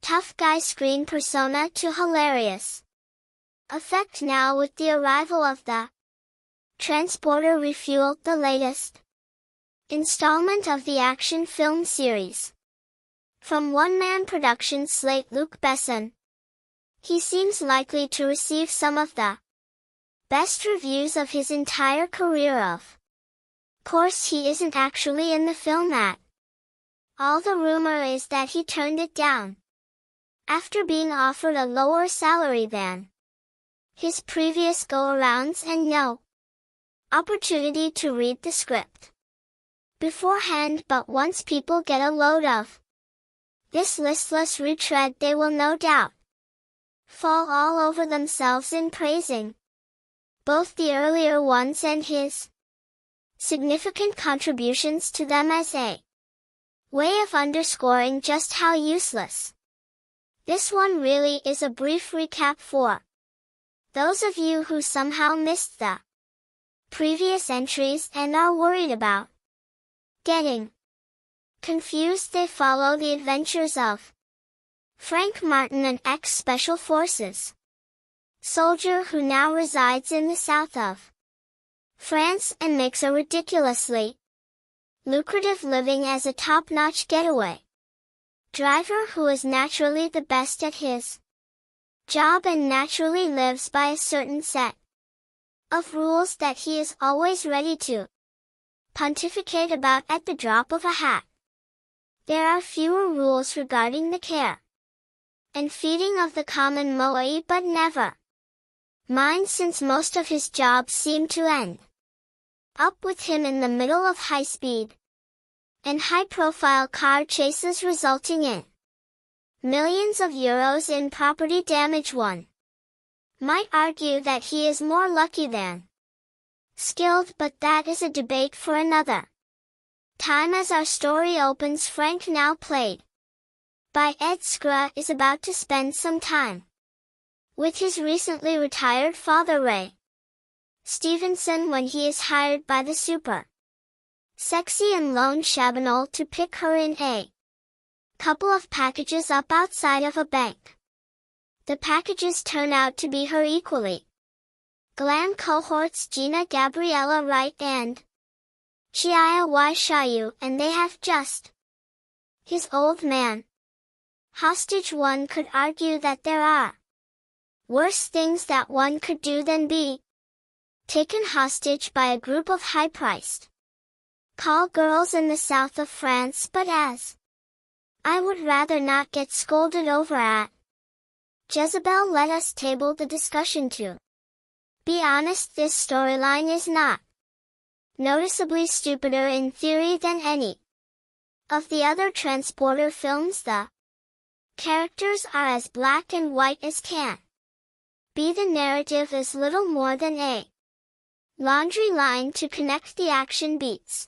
tough guy screen persona to hilarious effect. Now, with the arrival of the Transporter Refueled, the latest installment of the action film series from one-man production slate Luc Besson, he seems likely to receive some of the best reviews of his entire career. Of course, he isn't actually in the film at all. The rumor is that he turned it down after being offered a lower salary than his previous go-arounds and no opportunity to read the script beforehand. But once people get a load of this listless retread, they will no doubt fall all over themselves in praising both the earlier ones and his significant contributions to them as a way of underscoring just how useless this one really is. A brief recap for those of you who somehow missed the previous entries and are worried about getting confused. They follow the adventures of Frank Martin, an ex-Special Forces soldier who now resides in the south of France and makes a ridiculously lucrative living as a top-notch getaway driver who is naturally the best at his job and naturally lives by a certain set of rules that he is always ready to pontificate about at the drop of a hat. There are fewer rules regarding the care and feeding of the common moai, but never mind, since most of his jobs seem to end up with him in the middle of high-speed and high-profile car chases, resulting in millions of euros in property damage. One might argue that he is more lucky than skilled, but that is a debate for another time. As our story opens, Frank, now played by Ed Skreau, is about to spend some time with his recently retired father Ray Stevenson when he is hired by the super sexy and lone Chabanol to pick her in a couple of packages up outside of a bank. The packages turn out to be her equally glam cohorts Gina Gabriella Wright and Chia Y. Shayu, and they have just his old man hostage. One could argue that there are worse things that one could do than be taken hostage by a group of high-priced call girls in the south of France, but as I would rather not get scolded over at. Jezebel let us table the discussion to be honest, this storyline is not noticeably stupider in theory than any of the other Transporter films. The characters are as black and white as can be. The narrative is little more than a laundry line to connect the action beats,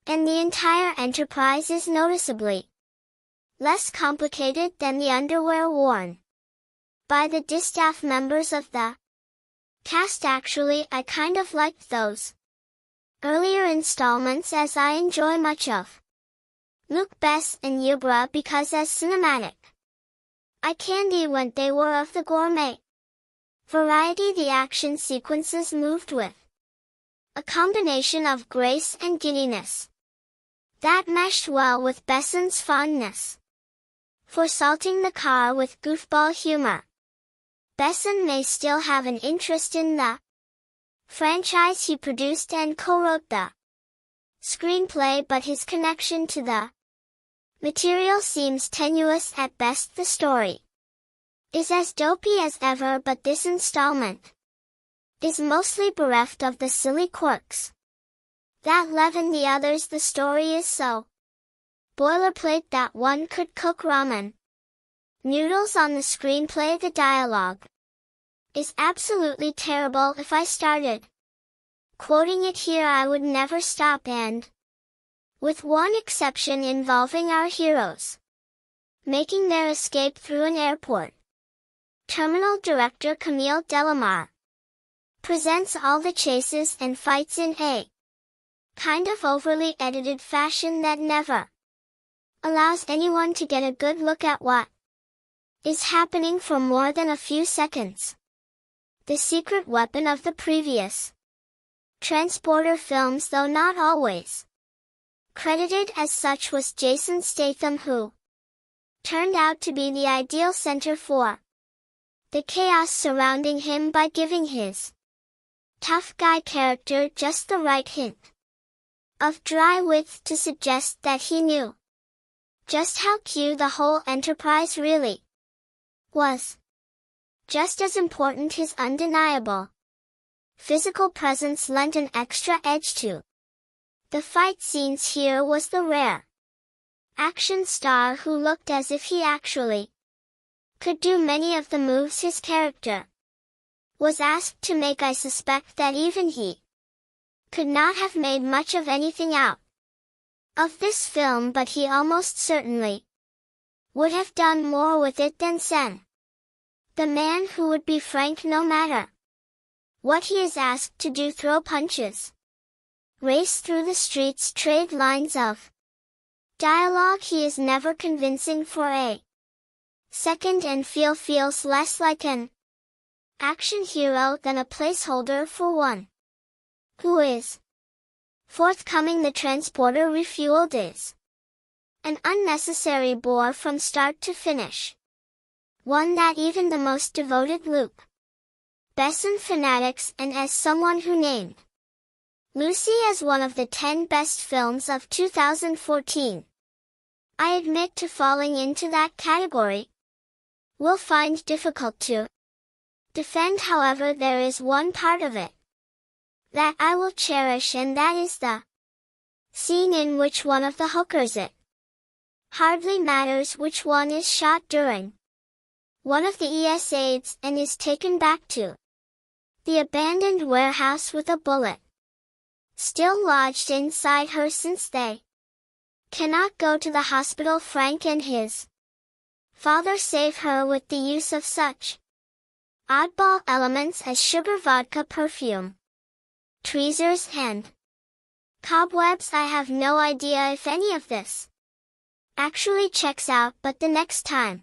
and the entire enterprise is noticeably less complicated than the underwear worn by the distaff members of the cast. Actually, I kind of liked those earlier installments, as I enjoy much of Luke, Bess, and Yubra because as cinematic eye candy when they were of the gourmet variety. The action sequences moved with a combination of grace and giddiness that meshed well with Besson's fondness for salting the car with goofball humor. Besson may still have an interest in the franchise. He produced and co-wrote the screenplay, but his connection to the material seems tenuous at best. The story is as dopey as ever, but this installment is mostly bereft of the silly quirks that leaven the others. The story is so boilerplate that one could cook ramen noodles on the screenplay. The dialogue is absolutely terrible. If I started quoting it here, I would never stop, and with one exception involving our heroes making their escape through an airport terminal, director Camille Delamare presents all the chases and fights in a kind of overly edited fashion that never allows anyone to get a good look at what is happening for more than a few seconds. The secret weapon of the previous Transporter films, though not always credited as such, was Jason Statham, who turned out to be the ideal center for the chaos surrounding him by giving his tough guy character just the right hint of dry wit to suggest that he knew just how cute the whole enterprise really was. Just as important, his undeniable physical presence lent an extra edge to the fight scenes. Here was the rare action star who looked as if he actually could do many of the moves his character was asked to make. I suspect that even he could not have made much of anything out of this film, but he almost certainly would have done more with it than Sen, the man who would be frank no matter what he is asked to do: throw punches, race through the streets, trade lines of dialogue. He is never convincing for a second, and feels less like an action hero than a placeholder for one who is forthcoming. The Transporter Refueled is an unnecessary bore from start to finish, one that even the most devoted Luke Besson fanatics, and as someone who named Lucy as one of the 10 best films of 2014, I admit to falling into that category, will find difficult to defend. However, there is one part of it that I will cherish, and that is the scene in which one of the hookers, it hardly matters which one, is shot during one of the ESAids and is taken back to the abandoned warehouse with a bullet still lodged inside her. Since they cannot go to the hospital, Frank and his father save her with the use of such oddball elements as sugar vodka, perfume, tweezers, and cobwebs. I have no idea if any of this actually checks out, but the next time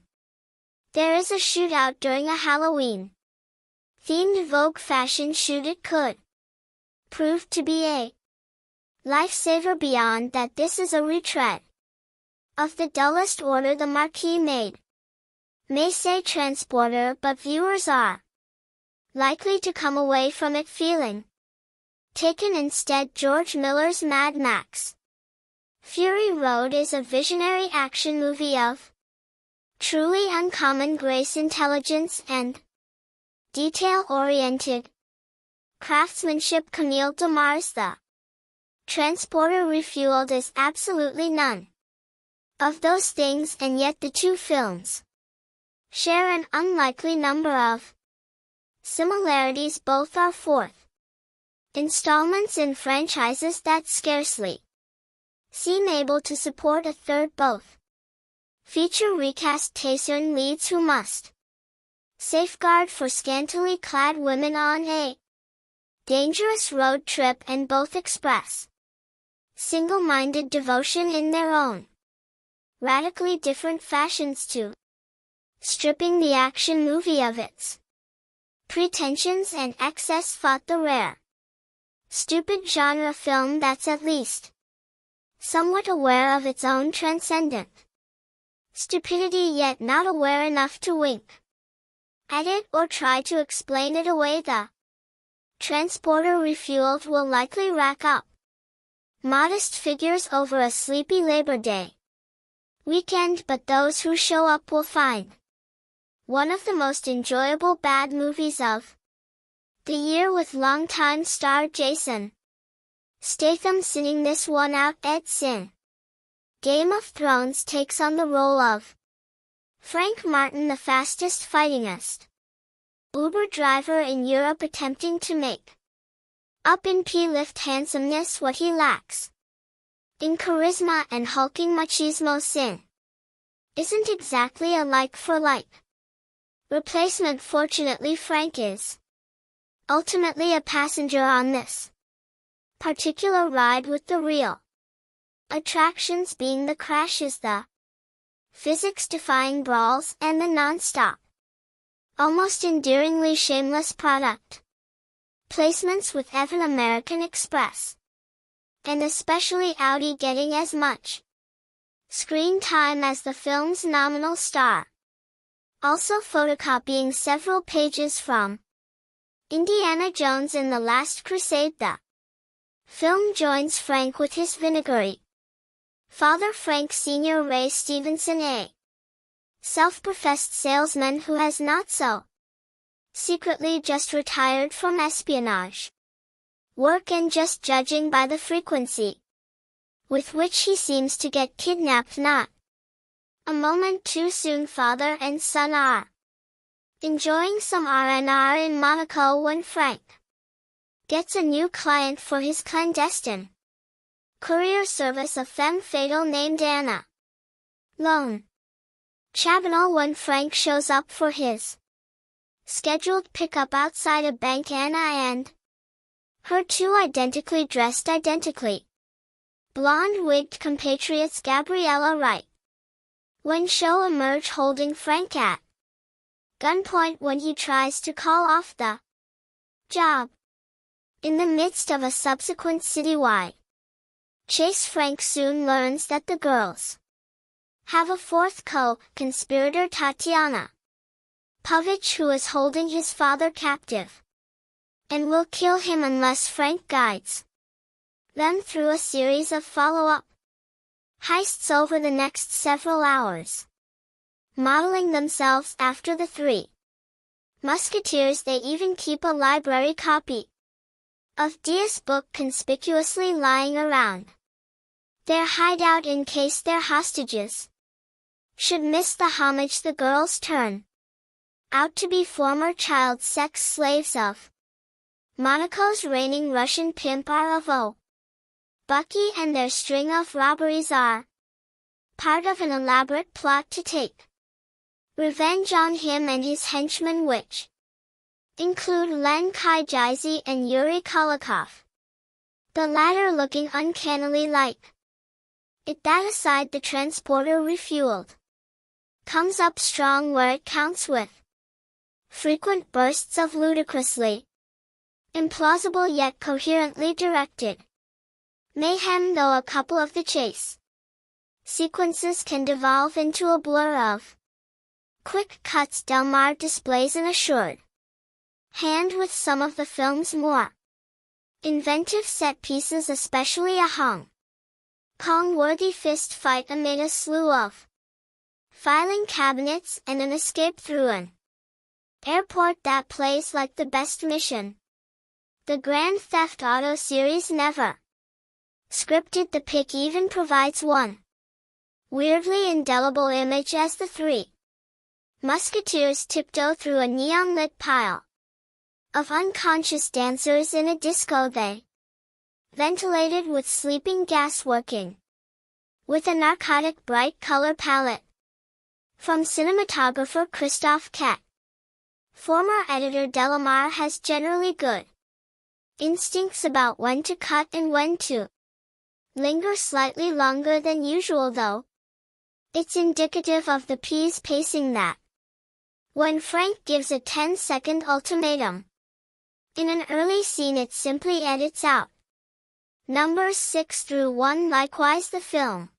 there is a shootout during a Halloween themed Vogue fashion shoot, it could prove to be a lifesaver. Beyond that, this is a retread of the dullest order the marquee made may say Transporter, but viewers are likely to come away from it feeling taken. Instead, George Miller's Mad Max Fury Road is a visionary action movie of truly uncommon grace, intelligence, and detail-oriented craftsmanship. Camille Demar's The Transporter refueled is absolutely none of those things, and yet the two films share an unlikely number of similarities. Both are fourth installments in franchises that scarcely seem able to support a third. Both feature recast Taesun leads who must safeguard for scantily clad women on a dangerous road trip, and both express single-minded devotion in their own radically different fashions to stripping the action movie of its pretensions and excess. Fought the rare stupid genre film that's at least somewhat aware of its own transcendent stupidity, yet not aware enough to wink at it or try to explain it away. The Transporter refueled will likely rack up modest figures over a sleepy Labor Day weekend, but those who show up will find one of the most enjoyable bad movies of the year, with longtime star Jason Statham sitting this one out. Ed Sin Game of Thrones takes on the role of Frank Martin, the fastest fightingest Uber driver in Europe, attempting to make up in P-lift handsomeness what he lacks in charisma and hulking machismo. Sin isn't exactly a like-for-like replacement. Fortunately, Frank is ultimately a passenger on this particular ride, with the real attractions being the crashes, the physics-defying brawls, and the non-stop, almost endearingly shameless product placements, with even American Express and especially Audi getting as much screen time as the film's nominal star. Also photocopying several pages from Indiana Jones and the Last Crusade, the film joins Frank with his vinegary father, Frank Sr. Ray Stevenson, a self-professed salesman who has not so secretly just retired from espionage work, and just judging by the frequency with which he seems to get kidnapped, not a moment too soon, father and son are enjoying some R&R in Monaco when Frank gets a new client for his clandestine courier service, a femme fatale named Anna Lone Chabanel. When Frank shows up for his scheduled pickup outside a bank, Anna and her two identically dressed, identically blonde-wigged compatriots Gabriella Wright when show emerge holding Frank at gunpoint when he tries to call off the job. In the midst of a subsequent citywide chase, Frank soon learns that the girls have a fourth co-conspirator, Tatiana Povich, who is holding his father captive and will kill him unless Frank guides them through a series of follow-up heists over the next several hours. Modeling themselves after the Three Musketeers, they even keep a library copy of Diaz's book conspicuously lying around their hideout in case their hostages should miss the homage the girls turn out to be former child sex slaves of Monaco's reigning Russian pimp Aravo. Bucky and their string of robberies are part of an elaborate plot to take revenge on him and his henchmen, which include Len Kaijizi and Yuri Kolokov, the latter looking uncannily like it. That aside, the Transporter refueled comes up strong where it counts, with frequent bursts of ludicrously implausible yet coherently directed mayhem, though a couple of the chase sequences can devolve into a blur of quick cuts. Del Mar displays an assured hand with some of the film's more inventive set pieces, especially a hung Kong-worthy fist fight amid a slew of filing cabinets and an escape through an airport that plays like the best mission. The Grand Theft Auto series never scripted. The pick even provides one weirdly indelible image as the three musketeers tiptoe through a neon-lit pile of unconscious dancers in a disco they ventilated with sleeping gas working with a narcotic bright color palette. From cinematographer Christophe Cat. Former editor Delamar has generally good instincts about when to cut and when to linger slightly longer than usual though. It's indicative of the piece pacing that when Frank gives a 10-second ultimatum in an early scene it simply edits out numbers 6 through 1. Likewise the film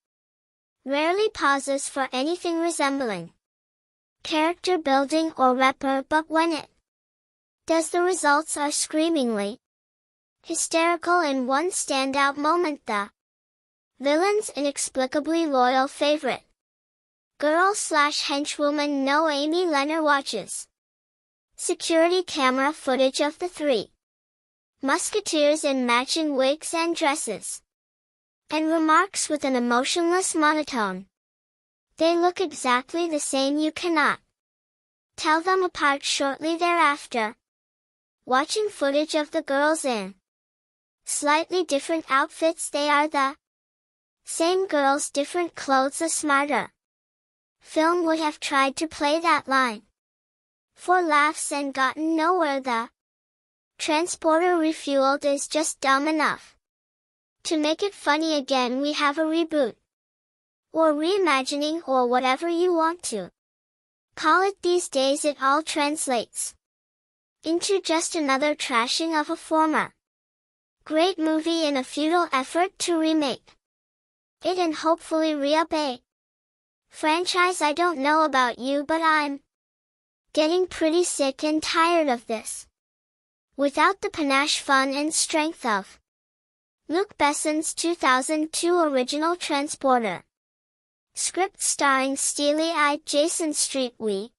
rarely pauses for anything resembling character building or rapport, but when it does the results are screamingly hysterical. In one standout moment, the villain's inexplicably loyal favorite girl/henchwoman Noemi Leonard watches security camera footage of the three musketeers in matching wigs and dresses, and remarks with an emotionless monotone, "They look exactly the same. You cannot tell them apart." Shortly thereafter, watching footage of the girls in slightly different outfits, they are the same girls, different clothes. A smarter film would have tried to play that line for laughs and gotten nowhere. The transporter refueled is just dumb enough to make it funny. Again, we have a reboot or reimagining or whatever you want to call it these days. It all translates into just another trashing of a former great movie in a futile effort to remake it and hopefully re-up a franchise. I don't know about you, but I'm getting pretty sick and tired of this. Without the panache, fun and strength of Luc Besson's 2002 original Transporter script starring steely-eyed Jason Statham, we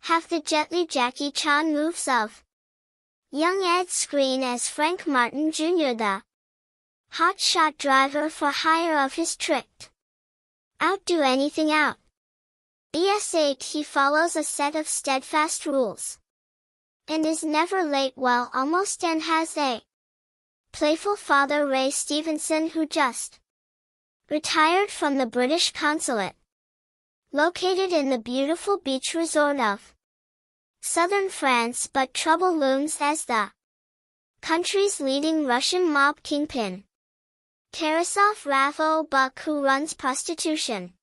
have the jetly Jackie Chan moves of young Ed Skrein as Frank Martin Jr., the hotshot driver for hire of his tricked out do anything out ES8. He follows a set of steadfast rules and is never late, well almost, and has a playful father, Ray Stevenson, who just retired from the British consulate located in the beautiful beach resort of southern France, but trouble looms as the country's leading Russian mob kingpin, Tarasov Ravo-Buk, who runs prostitution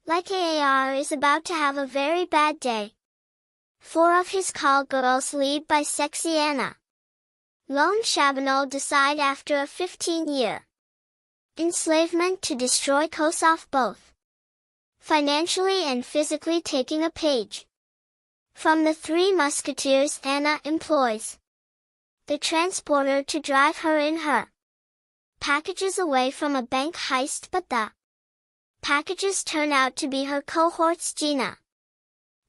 like AAR, is about to have a very bad day. 4 of his call girls, led by sexy Anna Lone Chabanel, decide after a 15-year enslavement to destroy Kosov, both financially and physically. Taking a page from the Three Musketeers, Anna employs the transporter to drive her in her packages away from a bank heist, but the packages turn out to be her cohorts Gina,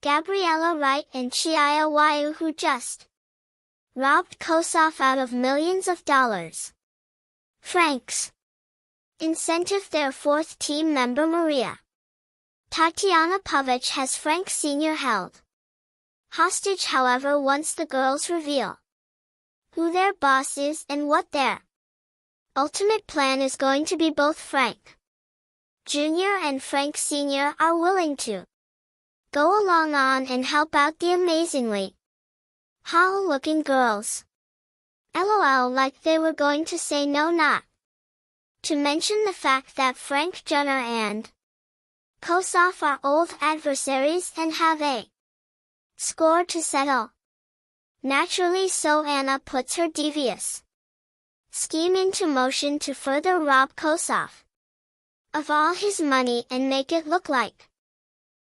Gabriella Wright and Chiaya Wayu, who just robbed Kosov out of millions of dollars. Frank's incentive. Their 4th team member, Maria Tatiana Povich, has Frank Sr. held hostage. However, once the girls reveal who their boss is and what their ultimate plan is going to be, both Frank Jr. and Frank Sr. are willing to go along on and help out the amazingly hollow-looking girls. LOL, like they were going to say no, not to mention the fact that Frank Jr. and Kosov are old adversaries and have a score to settle. Naturally, so Anna puts her devious scheme into motion to further rob Kosov of all his money and make it look like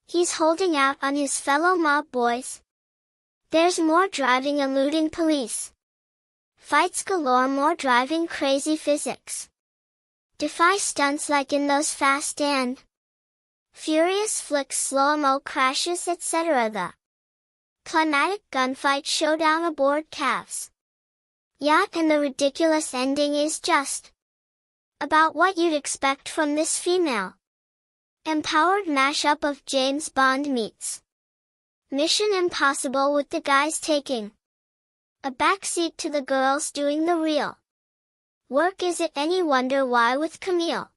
he's holding out on his fellow mob boys. There's more driving, eluding police fights galore, more driving, crazy physics defy stunts like in those Fast and Furious flicks, slow-mo crashes, etc. The climatic gunfight showdown aboard Cav's yacht and the ridiculous ending is just about what you'd expect from this female empowered mashup of James Bond meets Mission Impossible, with the guys taking a backseat to the girls doing the real work. Is it any wonder why, with Camille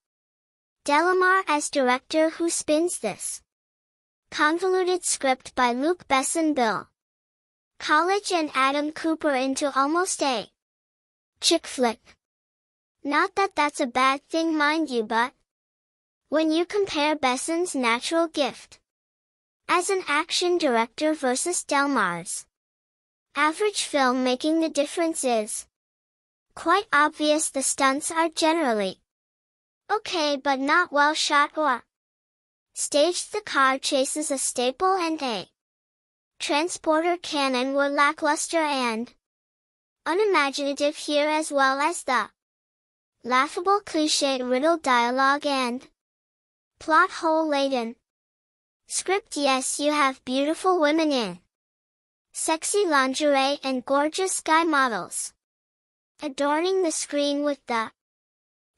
Delamar as director, who spins this convoluted script by Luc Besson, Bill College and Adam Cooper into almost a chick flick. Not that that's a bad thing, mind you, but when you compare Besson's natural gift as an action director versus Delmar's average filmmaking, the difference is quite obvious. The stunts are generally okay but not well shot or staged. The car chases, a staple, and a transporter cannon were lackluster and unimaginative here, as well as the laughable cliché-riddled dialogue and plot hole-laden script. Yes, you have beautiful women in sexy lingerie and gorgeous guy models adorning the screen, with the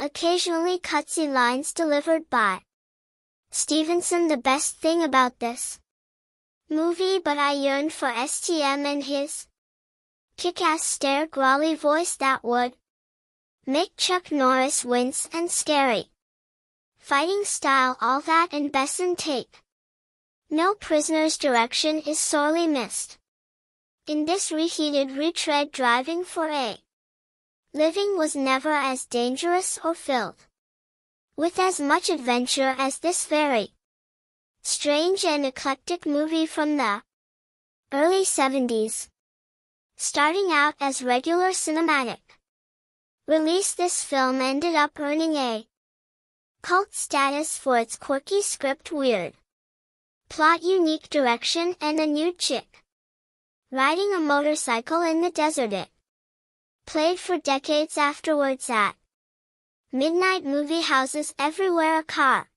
occasionally cutesy lines delivered by Stevenson. The best thing about this movie, but I yearned for STM and his kick-ass stare growly voice that would make Chuck Norris wince, and scary fighting style, all that, and Besson take no prisoners. Direction is sorely missed in this reheated retread. Driving for a living was never as dangerous or filled with as much adventure as this very strange and eclectic movie from the early 70s. Starting out as regular cinematic release, this film ended up earning a cult status for its quirky script, weird plot, unique direction, and a nude chick riding a motorcycle in the desert. It played for decades afterwards at midnight movie houses everywhere. A car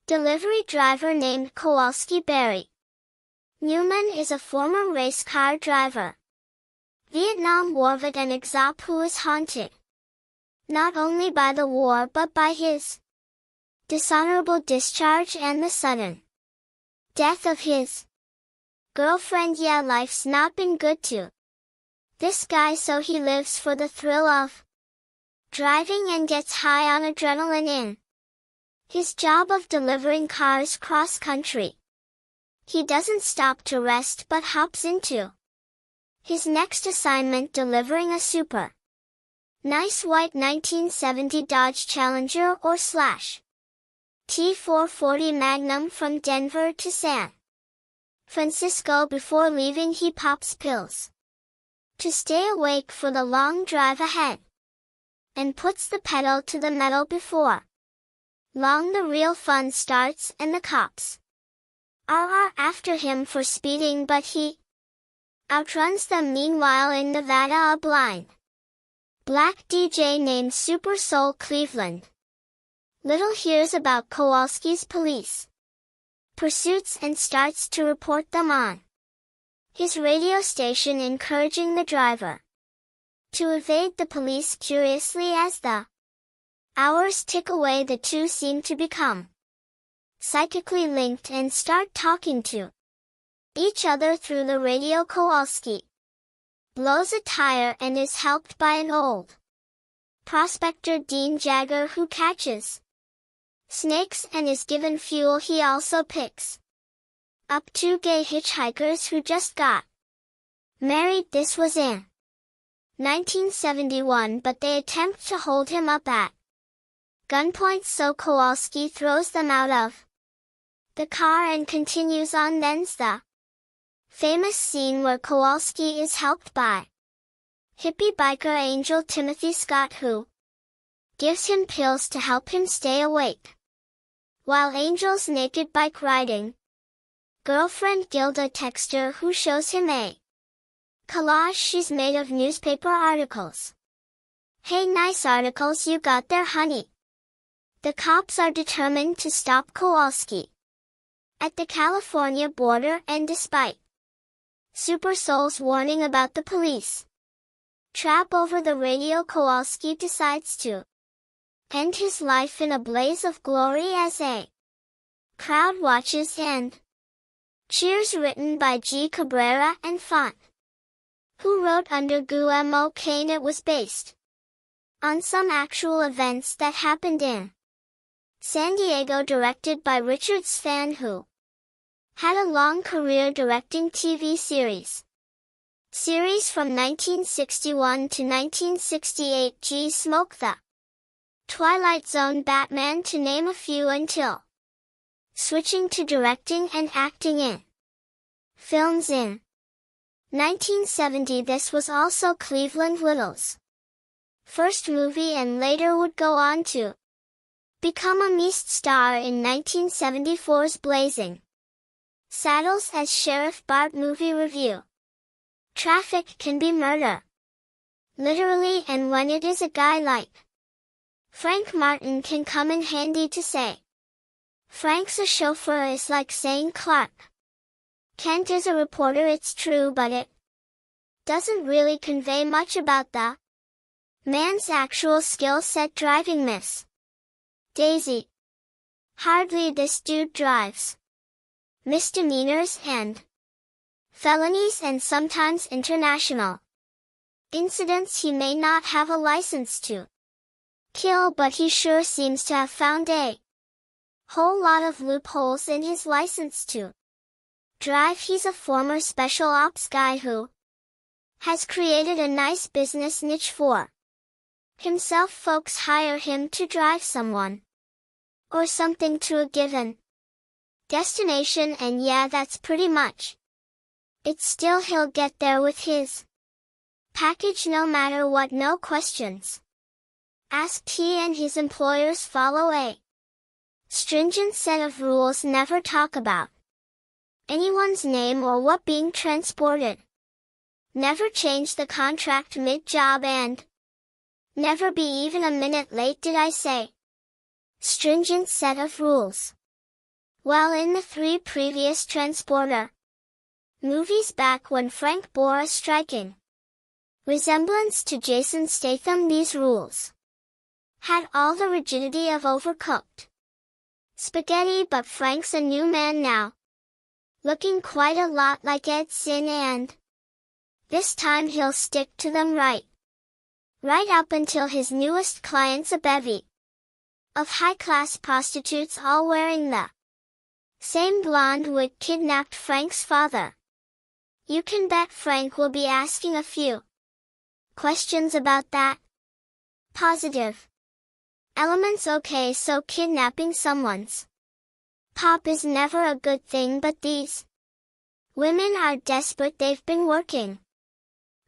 delivery driver named Kowalski Barry Newman is a former race car driver, Vietnam War vet, and exop who is haunted not only by the war but by his dishonorable discharge and the sudden death of his girlfriend. Yeah, life's not been good to this guy, so he lives for the thrill of driving and gets high on adrenaline in his job of delivering cars cross country. He doesn't stop to rest but hops into his next assignment, delivering a super nice white 1970 Dodge Challenger or slash T440 Magnum from Denver to San Francisco. Before leaving, he pops pills to stay awake for the long drive ahead and puts the pedal to the metal. Before long, the real fun starts, and the cops are after him for speeding, but he outruns them. Meanwhile, in Nevada, a blind black DJ named Super Soul Cleveland Little hears about Kowalski's police pursuits and starts to report them on his radio station, encouraging the driver to evade the police. Curiously, as the hours tick away, the two seem to become psychically linked and start talking to each other through the radio. Kowalski blows a tire and is helped by an old prospector, Dean Jagger, who catches snakes and is given fuel. He also picks up two gay hitchhikers who just got married. This was in 1971, but they attempt to hold him up at gunpoint, so Kowalski throws them out of the car and continues on. Then's the famous scene where Kowalski is helped by hippie biker angel Timothy Scott, who gives him pills to help him stay awake, while Angel's naked bike riding girlfriend Gilda Texter, who shows him a collage she's made of newspaper articles. Hey, nice articles you got there, honey. The cops are determined to stop Kowalski at the California border, and despite Super Soul's warning about the police trap over the radio, Kowalski decides to end his life in a blaze of glory as a crowd watches and cheers. Written by G. Cabrera and Font, who wrote under Guillermo Cain. It was based on some actual events that happened in San Diego, directed by Richard Svan, who had a long career directing TV series from 1961 to 1968. G. Smoke, The Twilight Zone, Batman, to name a few, until switching to directing and acting in films in 1970. This was also Cleveland Little's first movie, and later would go on to become a guest star in 1974's Blazing Saddles as Sheriff Bart. Movie review. Traffic can be murder, literally, and when it is a guy like Frank Martin, can come in handy to say Frank's a chauffeur is like saying Clark Kent is a reporter. It's true, but it doesn't really convey much about the man's actual skill set driving. Miss Daisy, hardly. This dude drives misdemeanors and felonies and sometimes international incidents. He may not have a license to kill, but he sure seems to have found a whole lot of loopholes in his license to drive. He's a former special ops guy who has created a nice business niche for himself. Folks hire him to drive someone or something to a given destination, and yeah, that's pretty much it. Still, he'll get there with his package no matter what, no questions asked. He and his employers follow a stringent set of rules: never talk about anyone's name or what being transported, never change the contract mid-job, and never be even a minute late. Did I say stringent set of rules? Well, in the 3 previous Transporter movies, back when Frank bore a striking resemblance to Jason Statham, these rules had all the rigidity of overcooked spaghetti. But Frank's a new man now, looking quite a lot like Ed Sin, and this time he'll stick to them right up until his newest clients, a bevy of high-class prostitutes, all wearing the same blonde wig, kidnapped Frank's father. You can bet Frank will be asking a few questions about that. Positive elements. Okay, so kidnapping someone's pop is never a good thing, but these women are desperate. They've been working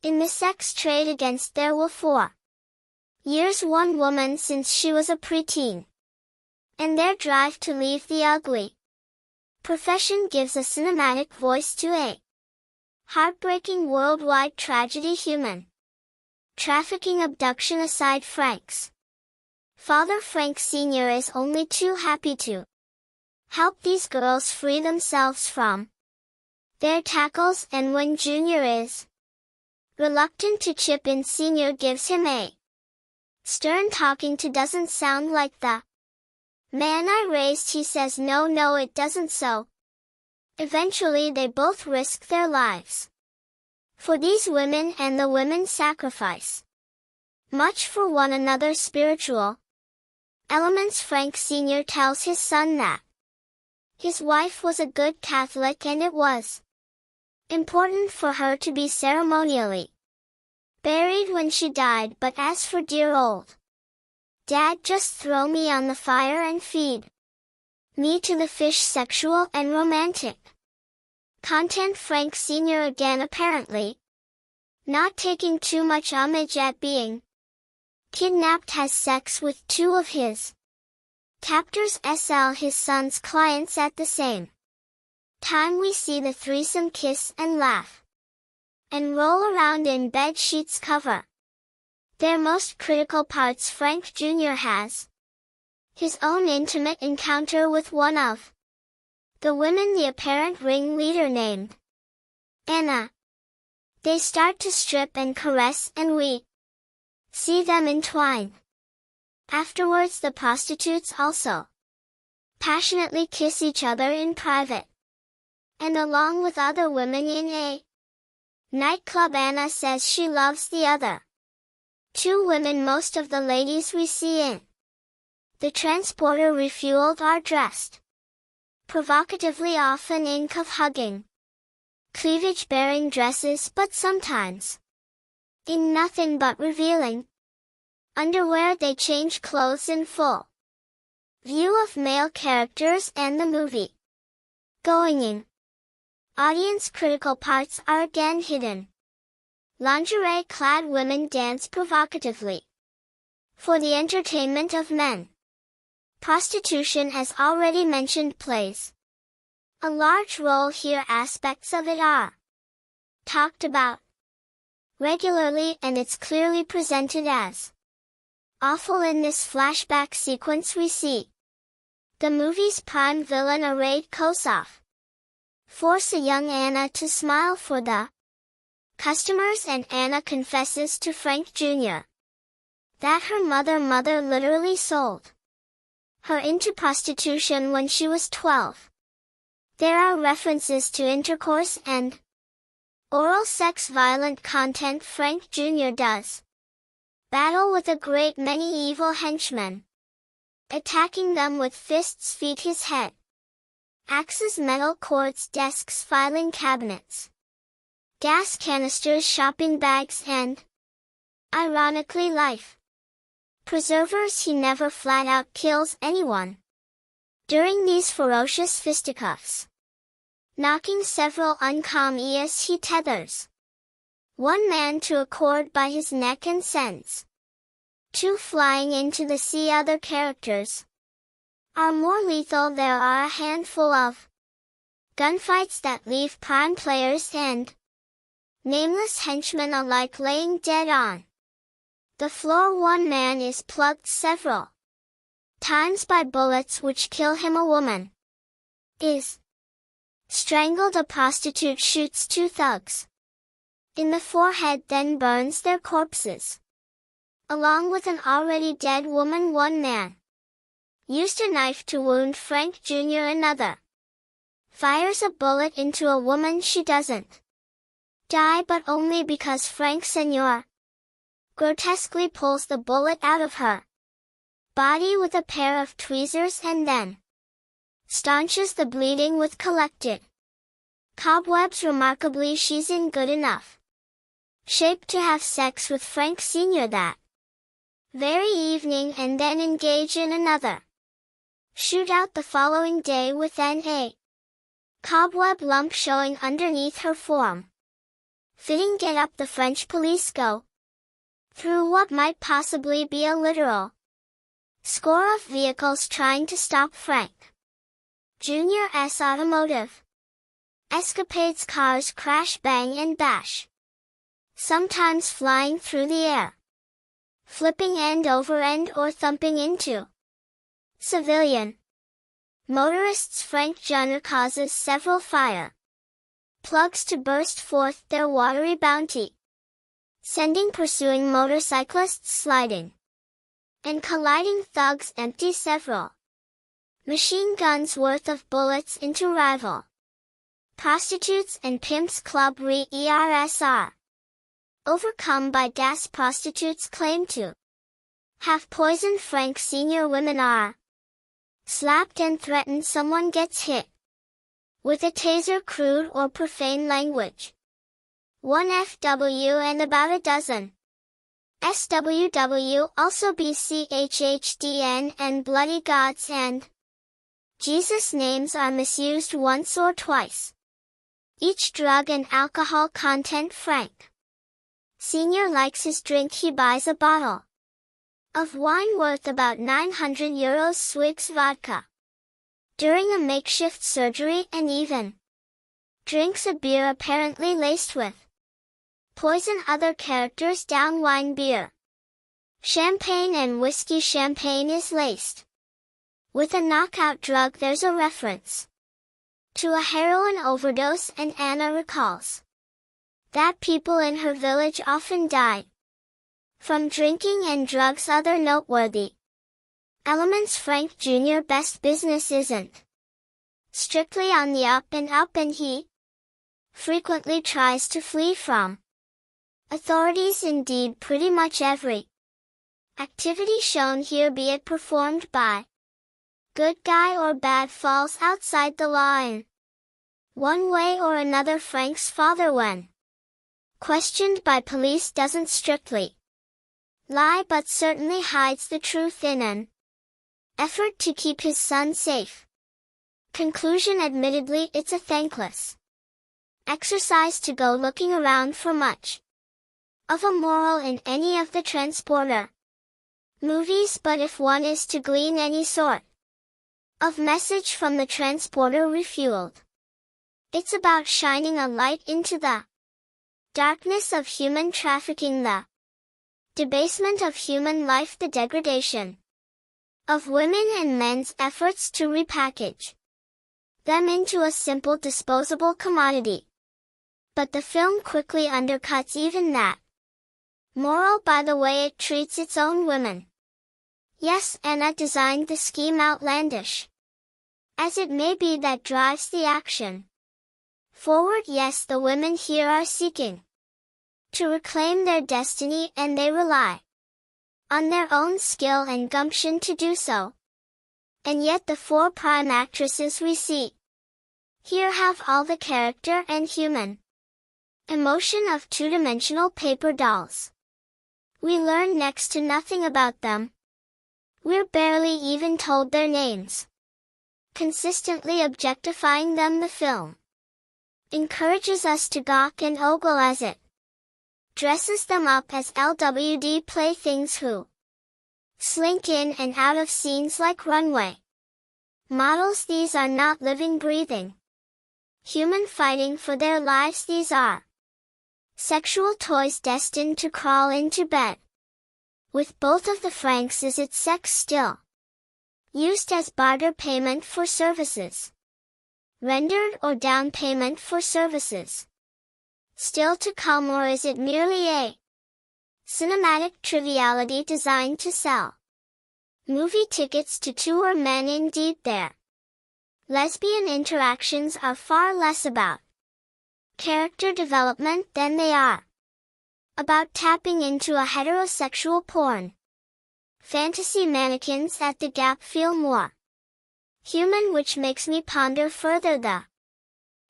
in the sex trade against their will for years, one woman since she was a preteen, and their drive to leave the ugly profession gives a cinematic voice to a heartbreaking worldwide tragedy. Human trafficking, abduction aside, Frank's father, Frank Sr., is only too happy to help these girls free themselves from their tackles, and when Junior is reluctant to chip in, Sr. gives him a stern talking to. Doesn't sound like the man I raised. He says no, it doesn't. So eventually they both risk their lives for these women, and the women sacrifice much for one another. Spiritual elements. Frank Sr. tells his son that his wife was a good Catholic and it was important for her to be ceremonially buried when she died, but as for dear old Dad, just throw me on the fire and feed me to the fish. Sexual and romantic content. Frank Sr. again apparently not taking too much homage at being kidnapped, has sex with 2 of his captors, SL, his son's clients. At the same time, we see the threesome kiss and laugh and roll around in bed sheets cover their most critical parts. Frank Jr. has his own intimate encounter with one of the women, the apparent ringleader named Anna. They start to strip and caress, and we see them entwine. Afterwards the prostitutes also passionately kiss each other in private. And along with other women in a nightclub, Anna says she loves the other two women. Most of the ladies we see in the transporter refueled are dressed provocatively, often in cuff-hugging, cleavage-bearing dresses, but sometimes in nothing but revealing underwear. They change clothes in full view of male characters and the movie going in. Audience-critical parts are again hidden. Lingerie-clad women dance provocatively for the entertainment of men. Prostitution, as already mentioned, plays a large role here. Aspects of it are talked about regularly, and it's clearly presented as awful. In this flashback sequence we see the movie's prime villain, arrayed Kosov, force a young Anna to smile for the customers, and Anna confesses to Frank Jr. that her mother literally sold her into prostitution when she was 12. There are references to intercourse and oral sex, violent content. Frank Jr. does battle with a great many evil henchmen, attacking them with fists, feet, his head, axes, metal cords, desks, filing cabinets, gas canisters, shopping bags, and, ironically, life preservers. He never flat out kills anyone during these ferocious fisticuffs, knocking several unconscious. He tethers one man to a cord by his neck and sends two flying into the sea. Other characters are more lethal. There are a handful of gunfights that leave prime players and nameless henchmen alike laying dead on the floor. One man is plugged several times by bullets which kill him. A woman is strangled. A prostitute shoots two thugs in the forehead, then burns their corpses along with an already dead woman. One man used a knife to wound Frank Jr. Another fires a bullet into a woman. She doesn't die, but only because Frank Sr. grotesquely pulls the bullet out of her body with a pair of tweezers and then staunches the bleeding with collected cobwebs. Remarkably, she's in good enough shape to have sex with Frank Sr. that very evening, and then engage in another shootout the following day with a cobweb lump showing underneath her form. Fitting get up, the French police go through what might possibly be a literal score of vehicles trying to stop Frank Jr.'s automotive escapades. Cars crash, bang and bash, sometimes flying through the air, flipping end over end or thumping into civilian motorists. Frank Jr. causes several fire plugs to burst forth their watery bounty, sending pursuing motorcyclists sliding and colliding. Thugs empty several machine guns worth of bullets into rival prostitutes, and pimps club re-ERSR. Overcome by gas, prostitutes claim to have poisoned Frank Sr. Women are slapped and threatened. Someone gets hit with a taser, crude or profane language. 1 FW and about a dozen SWW, also BCHHDN and bloody gods and Jesus names are misused once or twice. Each drug and alcohol content. Frank Sr. likes his drink. He buys a bottle of wine worth about 900 euros, swigs vodka during a makeshift surgery, and even drinks a beer apparently laced with poison. Other characters down wine, beer, champagne and whiskey. Champagne is laced With a knockout drug there's a reference to a heroin overdose, and Anna recalls that people in her village often died from drinking and drugs. Other noteworthy elements: Frank Jr. best business isn't strictly on the up, and he frequently tries to flee from authorities. Indeed, pretty much every activity shown here, be it performed by good guy or bad, falls outside the law in one way or another. Frank's father, when questioned by police, doesn't strictly lie, but certainly hides the truth in an effort to keep his son safe. Conclusion: admittedly, it's a thankless exercise to go looking around for much of a moral in any of the Transporter movies, but if one is to glean any sort of message from the Transporter Refueled, it's about shining a light into the darkness of human trafficking, the debasement of human life, the degradation of women, and men's efforts to repackage them into a simple disposable commodity. But the film quickly undercuts even that moral by the way it treats its own women. Yes, Anna designed the scheme, outlandish as it may be, that drives the action forward. Yes, the women here are seeking to reclaim their destiny, and they rely on their own skill and gumption to do so. And yet the four prime actresses we see here have all the character and human emotion of two-dimensional paper dolls. We learn next to nothing about them. We're barely even told their names. Consistently objectifying them, the film encourages us to gawk and ogle as it dresses them up as LWD playthings who slink in and out of scenes like runway models. These are not living, breathing human fighting for their lives. These are sexual toys destined to crawl into bed with both of the Franks. Is it sex still used as barter payment for services rendered, or down payment for services still to come, or is it merely a cinematic triviality designed to sell movie tickets to tour men? Indeed, their lesbian interactions are far less about character development than they are about tapping into a heterosexual porn fantasy. Mannequins at the Gap feel more human, which makes me ponder further the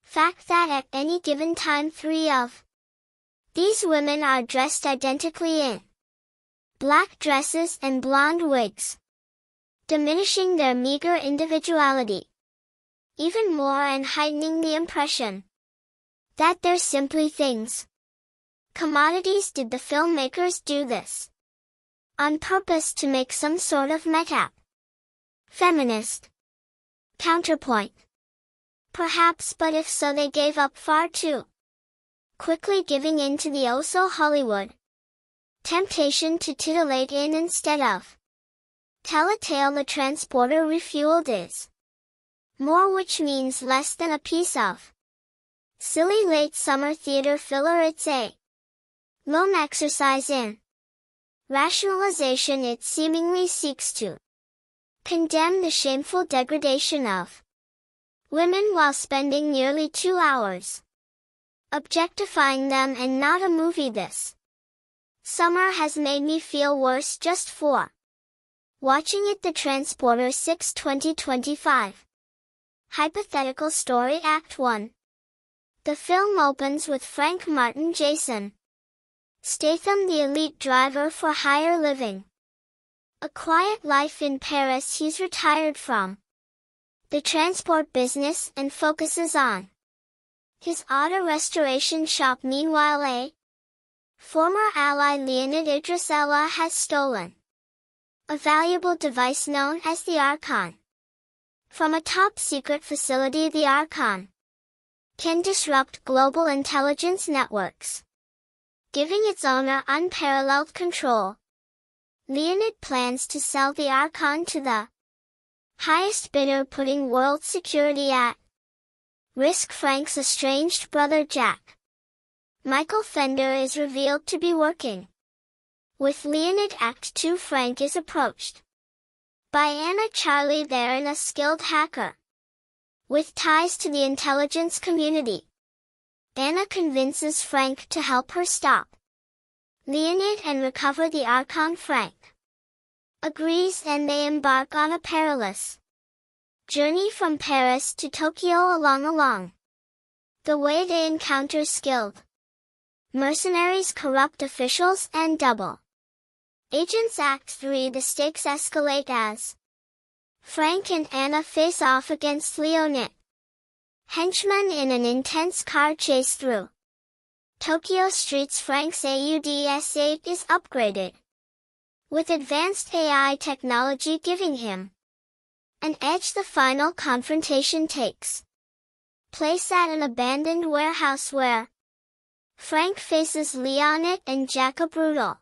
fact that at any given time 3 of these women are dressed identically in black dresses and blonde wigs, diminishing their meager individuality even more and heightening the impression that they're simply things, commodities. Did the filmmakers do this on purpose to make some sort of meta feminist counterpoint? Perhaps, but if so, they gave up far too quickly, giving in to the oh-so-Hollywood temptation to titillate in instead of tell a tale. The Transporter Refueled is more, which means less than a piece of silly late summer theater filler. It's a lone exercise in rationalization. It seemingly seeks to condemn the shameful degradation of women while spending nearly 2 hours objectifying them, and not a movie this summer has made me feel worse just for watching it. The Transporter 6 2025 Hypothetical Story Act 1. The film opens with Frank Martin Jason Statham, the elite driver for hire, living a quiet life in Paris. He's retired from the transport business and focuses on his auto restoration shop. Meanwhile, a former ally, Leonid Idris Elba, has stolen a valuable device known as the Archon from a top-secret facility. The Archon can disrupt global intelligence networks, giving its owner unparalleled control. Leonid plans to sell the Archon to the Highest bidder putting world security at risk. Frank's estranged brother Jack Michael Fender is revealed to be working with Leonid. Act 2. Frank is approached by Anna Charlie therein, a skilled hacker with ties to the intelligence community. Anna convinces Frank to help her stop Leonid and recover the Archon. Frank agrees and they embark on a perilous journey from Paris to Tokyo. Along the way they encounter skilled mercenaries, corrupt officials, and double agents. Act 3. The stakes escalate as Frank and Anna face off against Leonid henchmen in an intense car chase through Tokyo streets. Frank's AUDS-8 is upgraded with advanced AI technology, giving him an edge. The final confrontation takes place at an abandoned warehouse where Frank faces Leonid and Jack. A brutal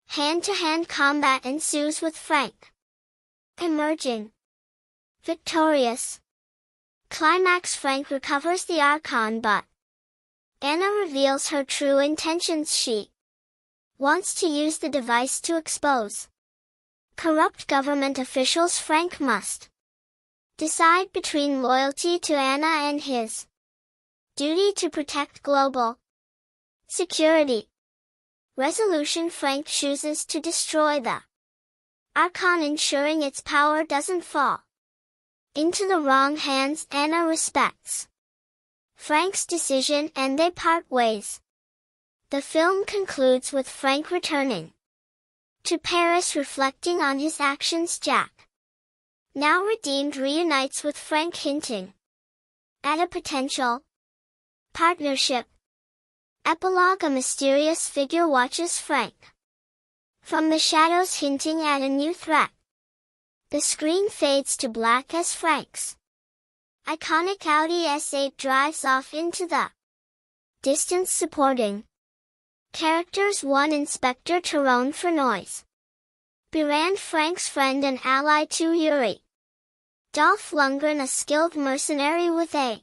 hand-to-hand combat ensues with Frank emerging victorious. Climax. Frank recovers the Archon, but Anna reveals her true intentions. She wants to use the device to expose corrupt government officials. Frank must decide between loyalty to Anna and his duty to protect global security. Resolution. Frank chooses to destroy the Archon, ensuring its power doesn't fall into the wrong hands. Anna respects Frank's decision and they part ways. The film concludes with Frank returning to Paris, reflecting on his actions. Jack, now redeemed, reunites with Frank, hinting at a potential partnership. Epilogue. A mysterious figure watches Frank from the shadows, hinting at a new threat. The screen fades to black as Frank's iconic Audi S8 drives off into the distance, supporting characters: 1. Inspector Tyrone Furnoys, Birand, Frank's friend and ally; 2. Yuri, Dolph Lundgren, a skilled mercenary with a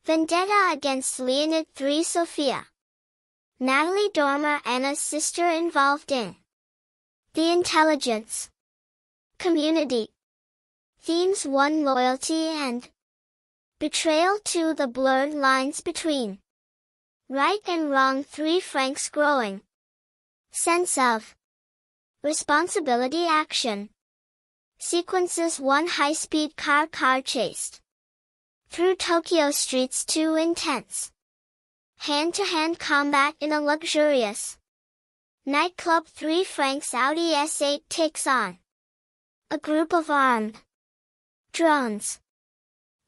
vendetta against Leonid; 3. Sophia, Natalie Dormer, Anna's sister, involved in the intelligence community. Themes: 1. Loyalty and betrayal; 2. The blurred lines between right and wrong; 3. Frank's growing sense of responsibility. Action sequences: 1. High-speed car chased through Tokyo streets; 2. Intense hand-to-hand combat in a luxurious nightclub; 3. Frank's Audi S8 takes on a group of armed drones.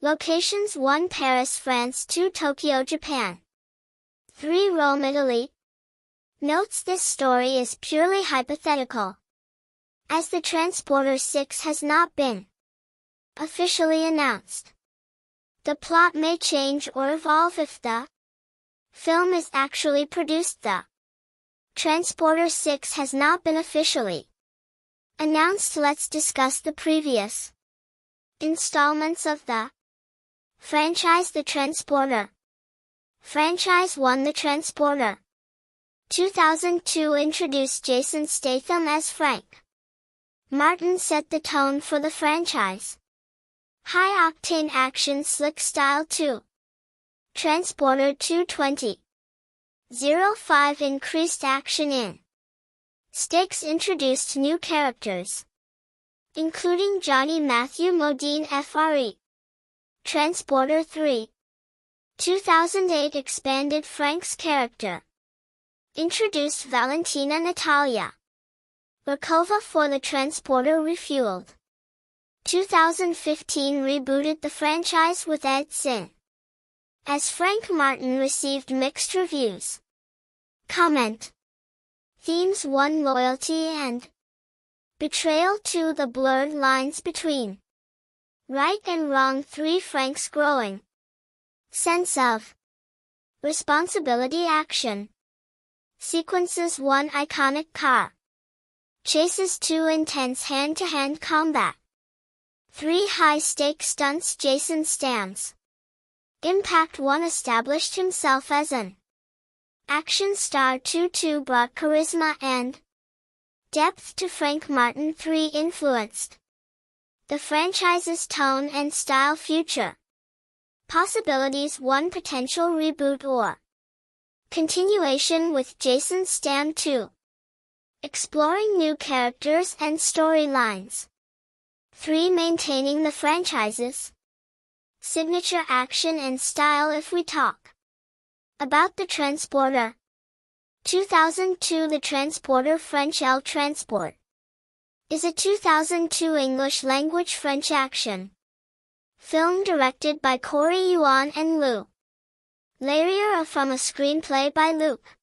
Locations: 1. Paris, France; 2. Tokyo, Japan; 3. Rome, Italy. Notes: this story is purely hypothetical, as the Transporter 6 has not been officially announced. The plot may change or evolve if the film is actually produced. The Transporter 6 has not been officially announced. Let's discuss the previous installments of the franchise. The Transporter franchise. 1. The Transporter 2002 introduced Jason Statham as Frank Martin, set the tone for the franchise. High-octane action, slick style. 2. Transporter 2005 increased action in stakes, introduced new characters, including Johnny Matthew Modine, FRE. Transporter 2008 expanded Frank's character, introduced Valentina Natalia Rakova for the Transporter Refueled. 2015 rebooted the franchise with Ed Sin as Frank Martin, received mixed reviews. Comment. Themes: 1. Loyalty and betrayal; 2. The blurred lines between right and wrong; 3. Frank's growing sense of responsibility. Action sequences: 1. Iconic car chases; 2. Intense hand-to-hand combat; 3 high-stakes stunts Jason Statham's Impact 1 established himself as an action star. 2 brought charisma and depth to Frank Martin. 3 influenced the franchise's tone and style. Future possibilities. 1 potential reboot or continuation with Jason Statham. 2 exploring new characters and storylines. 3 maintaining the franchise's signature action and style. If we talk about the Transporter, 2002. The Transporter, French Le Transport, is a 2002 English-language French action film directed by Corey Yuan and Lou Larrier from a screenplay by Luc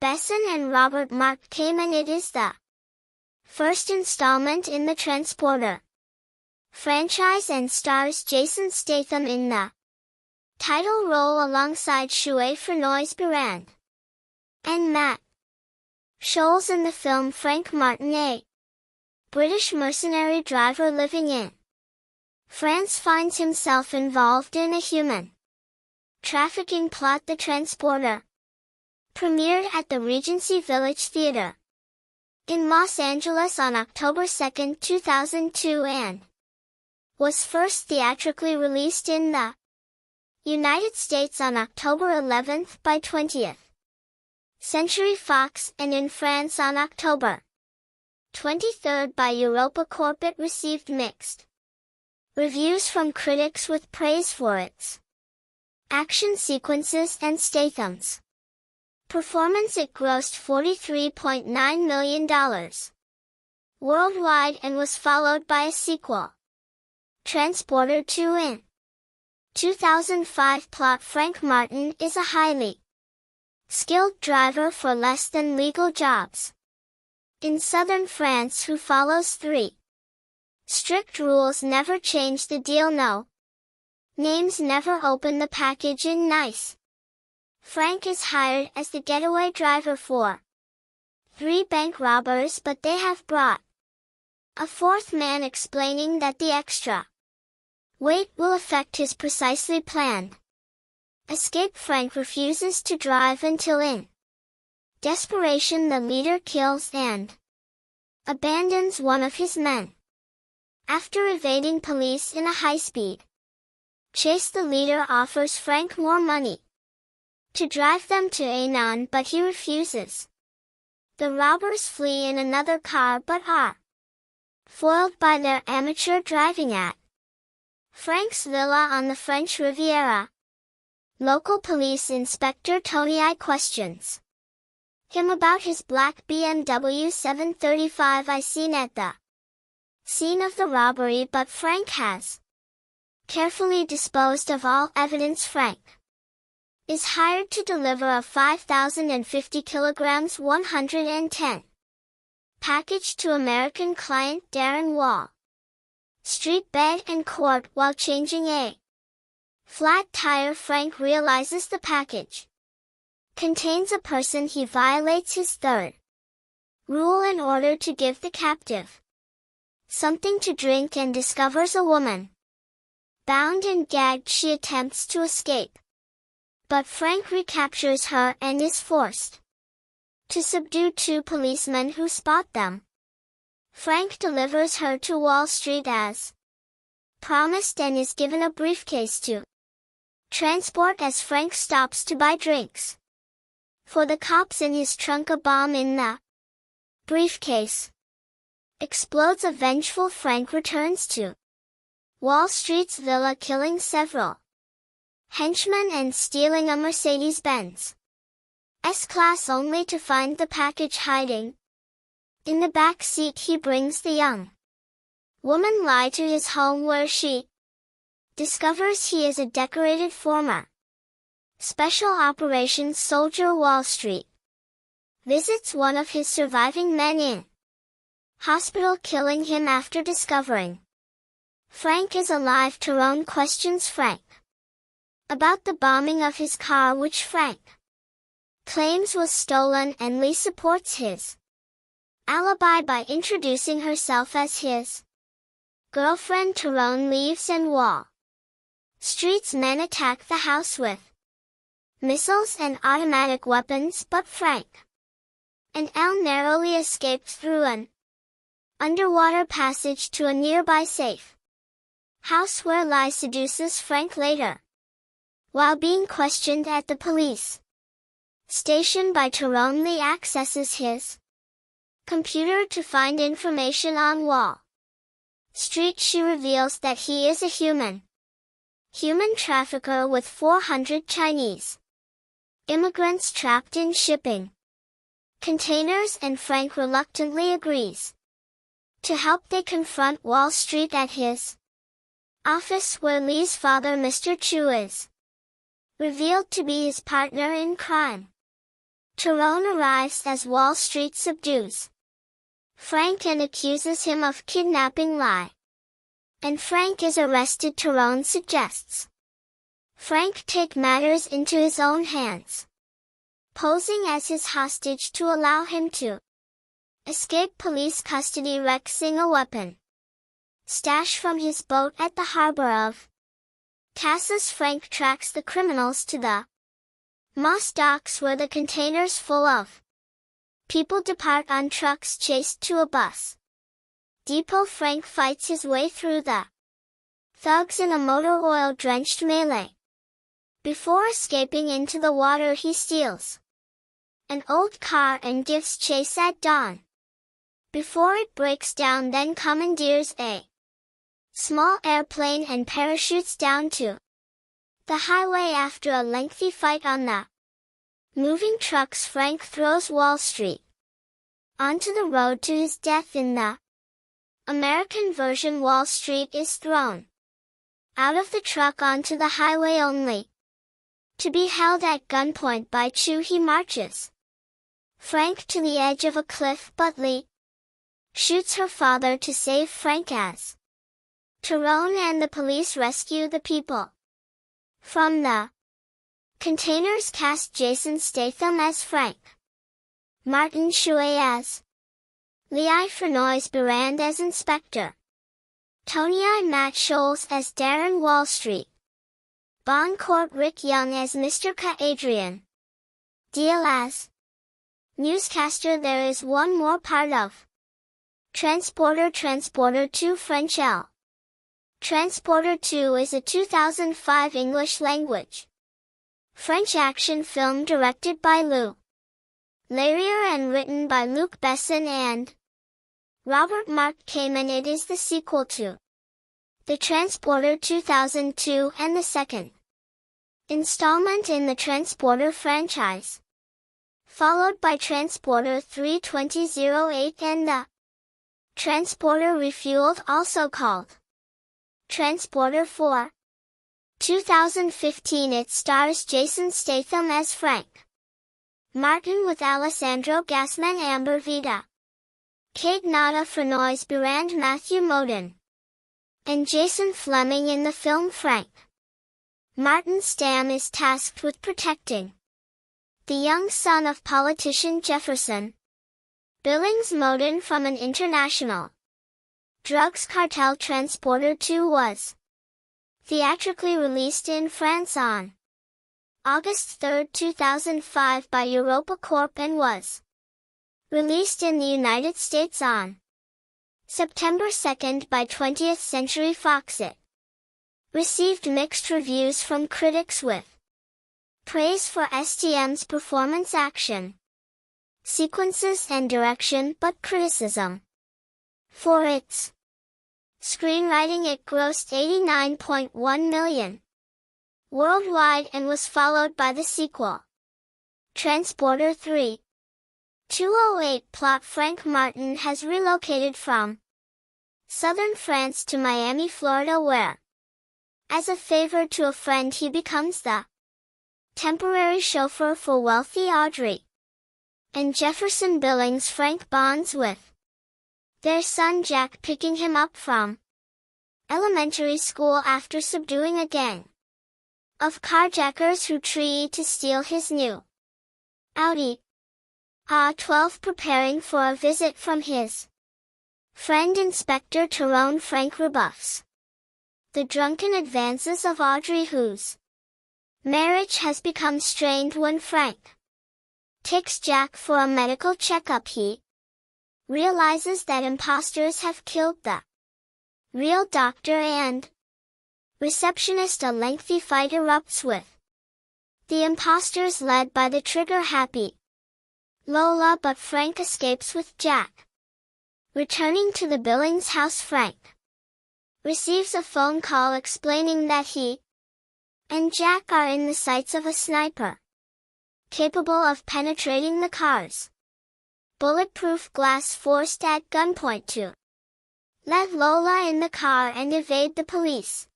Besson and Robert Mark Kamen. It is the first installment in the Transporter franchise and stars Jason Statham in the title role alongside Chouet Frenois Birand and Matt Scholes. In the film, Frank Martin, a British mercenary driver living in France, finds himself involved in a human trafficking plot. The Transporter premiered at the Regency Village Theatre in Los Angeles on October 2, 2002 and was first theatrically released in the United States on October 11 by 20th Century Fox and in France on October 23 by Europa Corp. It received mixed reviews from critics with praise for its action sequences and Statham's performance. It grossed $43.9 million worldwide and was followed by a sequel, Transporter 2 in 2005. Plot: Frank Martin is a highly skilled driver for less than legal jobs in southern France who follows 3 strict rules: never change the deal, no names, never open the package in Nice. Frank is hired as the getaway driver for 3 bank robbers, but they have brought a 4th man, explaining that the extra weight will affect his precisely planned escape. Frank refuses to drive until in desperation the leader kills and abandons one of his men. After evading police in a high-speed chase, the leader offers Frank more money to drive them to Anon, but he refuses. The robbers flee in another car but are foiled by their amateur driving at Frank's villa on the French Riviera. Local police inspector Tony I questions him about his black BMW 735i seen at the scene of the robbery, but Frank has carefully disposed of all evidence. Frank is hired to deliver a 5,050 kilograms 110 package to American client Darren Wall Street Bed and Court. While changing a flat tire, Frank realizes the package contains a person. He violates his 3rd rule in order to give the captive something to drink and discovers a woman bound and gagged. She attempts to escape, but Frank recaptures her and is forced to subdue 2 policemen who spot them. Frank delivers her to Wall Street as promised and is given a briefcase to transport as Frank stops to buy drinks for the cops. In his trunk, a bomb in the briefcase explodes. A vengeful Frank returns to Wall Street's villa, killing several henchmen and stealing a Mercedes-Benz S-Class, only to find the package hiding in the back seat. He brings the young woman Lai to his home, where she discovers he is a decorated former Special Operations soldier. Wall Street visits one of his surviving men in hospital, killing him after discovering Frank is alive. Tyrone questions Frank about the bombing of his car, which Frank claims was stolen, and Lee supports his alibi by introducing herself as his Girlfriend Tyrone leaves and Wall Street's men attack the house with missiles and automatic weapons, but Frank and Elle narrowly escape through an underwater passage to a nearby safe house where Lie seduces Frank later. While being questioned at the police station by Tyrone, Lee accesses his computer to find information on Wall Street. She reveals that he is a human trafficker with 400 Chinese immigrants trapped in shipping containers, and Frank reluctantly agrees to help. They confront Wall Street at his office, where Lee's father, Mr. Chu, is revealed to be his partner in crime. Tyrone arrives as Wall Street subdues Frank and accuses him of kidnapping Lie, and Frank is arrested. Tyrone suggests Frank take matters into his own hands, posing as his hostage to allow him to escape police custody. Wrexing a weapon stash from his boat at the harbor of Tassos, Frank tracks the criminals to the Moss docks, where the containers full of people depart on trucks chased to a bus depot. Frank fights his way through the thugs in a motor oil-drenched melee. Before escaping into the water, he steals an old car and gives chase at dawn before it breaks down, then commandeers a small airplane and parachutes down to the highway. After a lengthy fight on the moving trucks, Frank throws Wall Street onto the road to his death. In the American version, Wall Street is thrown out of the truck onto the highway, only to be held at gunpoint by Chu. He marches Frank to the edge of a cliff, but Lee shoots her father to save Frank as Tyrone and the police rescue the people from the containers. Cast: Jason Statham as Frank, Martin Shuey as Lee, Frenoise Berand as Inspector Tony, Matt Scholes as Darren. Wall Street Bon Court Rick Young as Mr. Ka. Adrian Deal as newscaster. There is one more part of Transporter 2. French L. Transporter 2 is a 2005 English-language French action film directed by Lou Larrier and written by Luc Besson and Robert Mark Kamen. It is the sequel to The Transporter 2002 and the second installment in the Transporter franchise, followed by Transporter 3 2008 and the Transporter Refueled, also called Transporter 4 2015. It stars Jason Statham as Frank Martin with Alessandro Gasman, Amber Vida, Kate Nada, Frenoise Berand, Matthew Modine, and Jason Fleming. In the film, Frank Martin Stam is tasked with protecting the young son of politician Jefferson Billings Modine from an international drugs cartel. Transporter 2 was theatrically released in France on August 3, 2005 by Europa Corp and was released in the United States on September 2 by 20th Century Fox. It received mixed reviews from critics, with praise for STM's performance, action sequences and direction, but criticism for its screenwriting. It grossed $89.1 million worldwide and was followed by the sequel, Transporter 3. 2008 plot: Frank Martin has relocated from southern France to Miami, Florida, where, as a favor to a friend, he becomes the temporary chauffeur for wealthy Audrey and Jefferson Billings. Frank bonds with their son Jack, picking him up from elementary school after subduing a gang of carjackers who try to steal his new Audi A12, preparing for a visit from his Friend Inspector Tyrone Frank rebuffs the drunken advances of Audrey, whose marriage has become strained when Frank takes Jack for a medical checkup. He realizes that imposters have killed the real doctor and receptionist. A lengthy fight erupts with the imposters led by the trigger-happy Lola, but Frank escapes with Jack. Returning to the Billings house, Frank receives a phone call explaining that he and Jack are in the sights of a sniper capable of penetrating the car's bulletproof glass, forced at gunpoint to let Lola in the car and evade the police.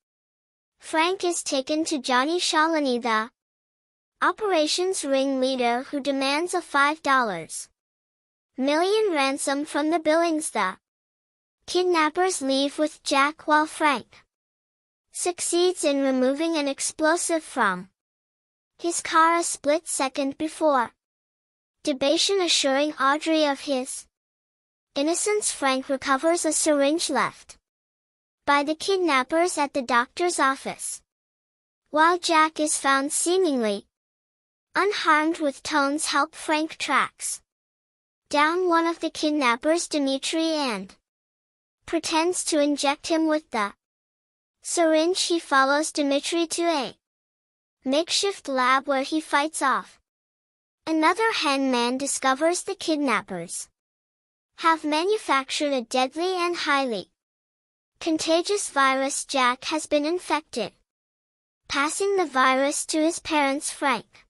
Frank is taken to Johnny Shalini, the operations ringleader, who demands a $5 million ransom from the Billings. The kidnappers leave with Jack while Frank succeeds in removing an explosive from his car a split second before debation, assuring Audrey of his innocence. Frank recovers a syringe left by the kidnappers at the doctor's office, while Jack is found seemingly unharmed. With Tone's help, Frank tracks down one of the kidnappers, Dimitri, and pretends to inject him with the syringe. He follows Dimitri to a makeshift lab where he fights off another henman. Discovers the kidnappers have manufactured a deadly and highly contagious virus. Jack has been infected. Passing the virus to his parents, Frank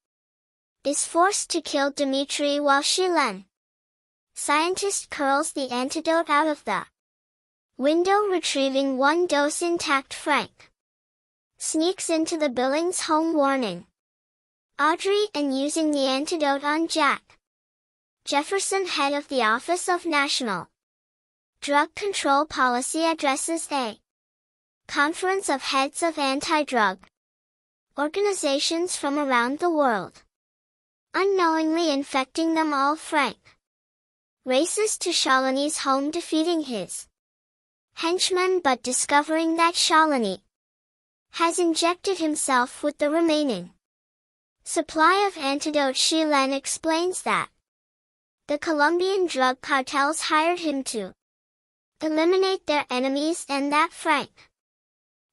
is forced to kill Dimitri while Shilen, scientist, curls the antidote out of the window. Retrieving one dose intact, Frank sneaks into the Billings home, warning Audrey and using the antidote on Jack. Jefferson, head of the Office of National Drug Control Policy, addresses a conference of heads of anti-drug organizations from around the world, unknowingly infecting them all. Frank races to Shalini's home, defeating his henchmen, but discovering that Shalini has injected himself with the remaining supply of antidote. Shilen explains that the Colombian drug cartels hired him to eliminate their enemies, and that Frank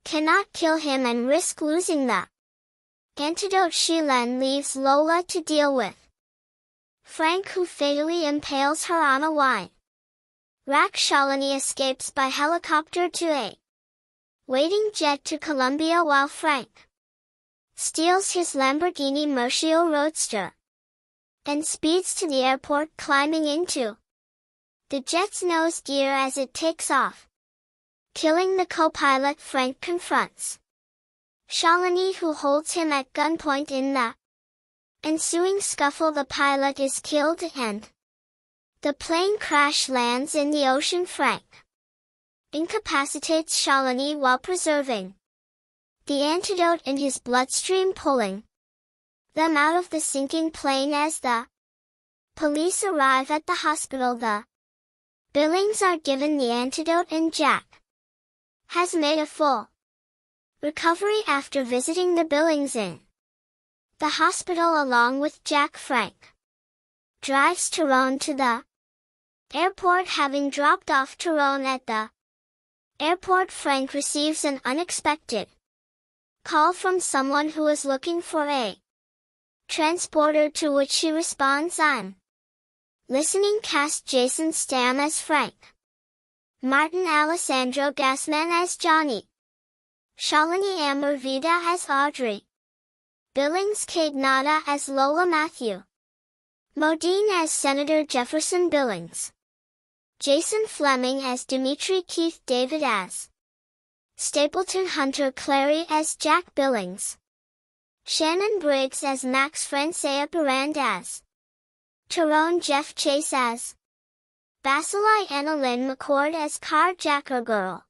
cannot kill him and risk losing the antidote. Shilen leaves Lola to deal with Frank, who fatally impales her on a wine rack. Shalini escapes by helicopter to a waiting jet to Colombia, while Frank steals his Lamborghini Murcielago Roadster and speeds to the airport, climbing into the jet's nose gear as it takes off, killing the co-pilot. Frank confronts Shalini, who holds him at gunpoint. In the ensuing scuffle, the pilot is killed and the plane crash lands in the ocean. Frank incapacitates Shalini while preserving the antidote in his bloodstream, pulling them out of the sinking plane. As the police arrive at the hospital, the Billings are given the antidote, and Jack has made a full recovery after visiting the Billings in the hospital along with Jack. Frank drives Tyrone to the airport. Having dropped off Tyrone at the airport, Frank receives an unexpected call from someone who is looking for a transporter, to which he responds, "I'm listening." Cast: Jason Statham as Frank, Martin Alessandro Gassman as Johnny, Shalini Amurvita as Audrey, Billings Kate Nada as Lola, Matthew Modine as Senator Jefferson Billings, Jason Fleming as Dimitri, Keith David as Stapleton, Hunter Clary as Jack Billings, Shannon Briggs as Max, Francea Barand as Tyrone, Jeff Chase as Basilai, Anna Lynn McCord as Carjacker Girl,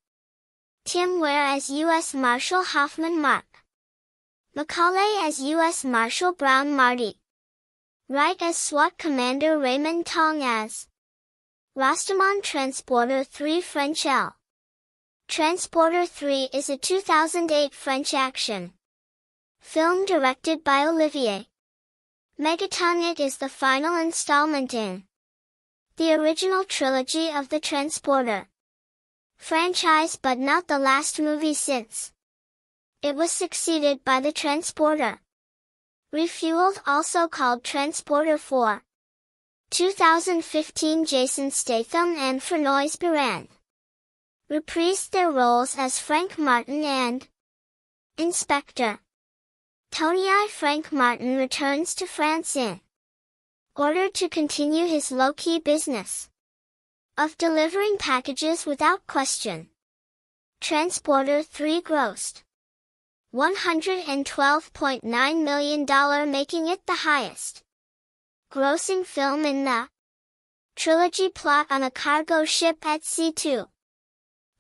Tim Ware as U.S. Marshal Hoffman, Mark Macaulay as U.S. Marshal Brown, Marty Wright as SWAT Commander, Raymond Tong as Rastaman Transporter 3 French L. Transporter 3 is a 2008 French action film directed by Olivier Megaton. It is the final installment in the original trilogy of the Transporter franchise, but not the last movie since it was succeeded by the Transporter Refueled, also called Transporter 4. 2015. Jason Statham and Franois Biran reprised their roles as Frank Martin and Inspector Tony I. Frank Martin returns to France in order to continue his low-key business of delivering packages without question. Transporter 3 grossed $112.9 million, making it the highest grossing film in the trilogy. Plot: on a cargo ship at sea, two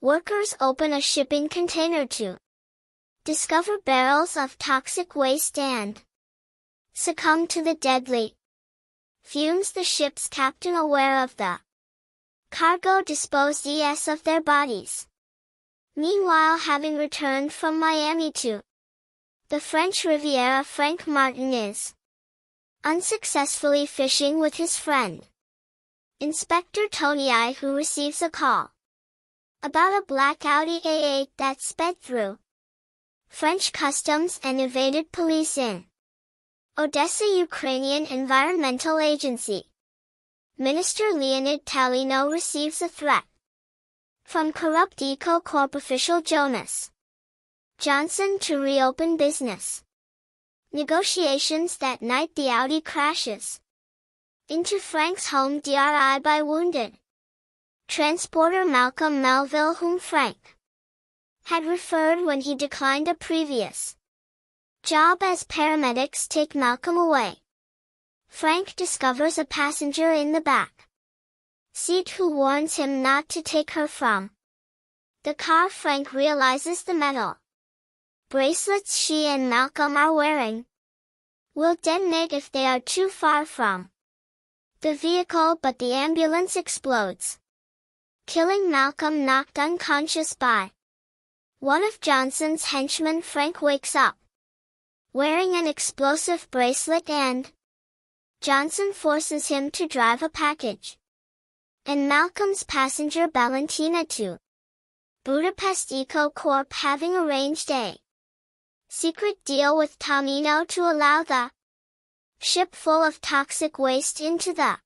workers open a shipping container to discover barrels of toxic waste and succumb to the deadly fumes. The ship's captain, aware of the cargo, disposed of their bodies. Meanwhile, having returned from Miami to the French Riviera, Frank Martin is unsuccessfully fishing with his friend Inspector Tony I, who receives a call about a black Audi A8 that sped through French customs and evaded police in Odessa. Ukrainian Environmental Agency Minister Leonid Talino receives a threat from corrupt Eco-Corp official Jonas Johnson to reopen business negotiations. That night, the Audi crashes into Frank's home, dri by wounded transporter Malcolm Melville, whom Frank had referred when he declined a previous job as paramedics take Malcolm away. Frank discovers a passenger in the back seat who warns him not to take her from the car. Frank realizes the metal bracelets she and Malcolm are wearing will detonate if they are too far from the vehicle, but the ambulance explodes, killing Malcolm, knocked unconscious by one of Johnson's henchmen. Frank wakes up wearing an explosive bracelet, and Johnson forces him to drive a package and Malcolm's passenger Valentina to Budapest. Eco-Corp, having arranged a secret deal with Tamino to allow the ship full of toxic waste into the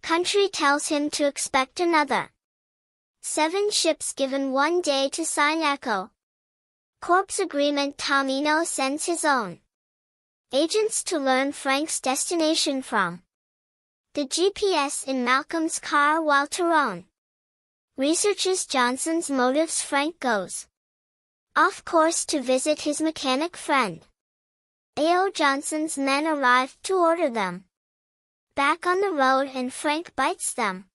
country, tells him to expect another 7 ships given 1 day to sign Eco-Corp's agreement. Tamino sends his own agents to learn Frank's destination from the GPS in Malcolm's car, while Tyrone researches Johnson's motives. Frank goes off course to visit his mechanic friend A.O. Johnson's men arrive to order them back on the road, and Frank bites them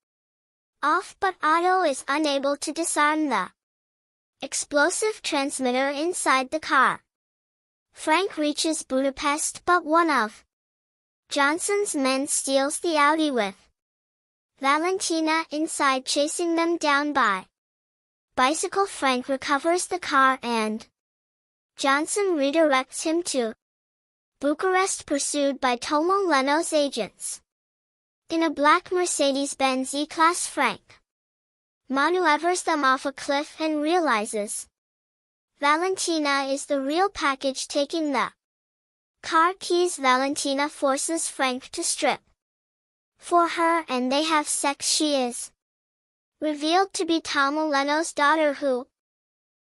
off, but Otto is unable to disarm the explosive transmitter inside the car. Frank reaches Budapest, but one of Johnson's men steals the Audi with Valentina inside, chasing them down by bicycle. Frank recovers the car and Johnson redirects him to Bucharest, pursued by Tomo Leno's agents. In a black Mercedes-Benz E-Class, Frank maneuvers them off a cliff and realizes Valentina is the real package, taking the car keys. Valentina forces Frank to strip for her, and they have sex. She is revealed to be Tomo Leno's daughter, who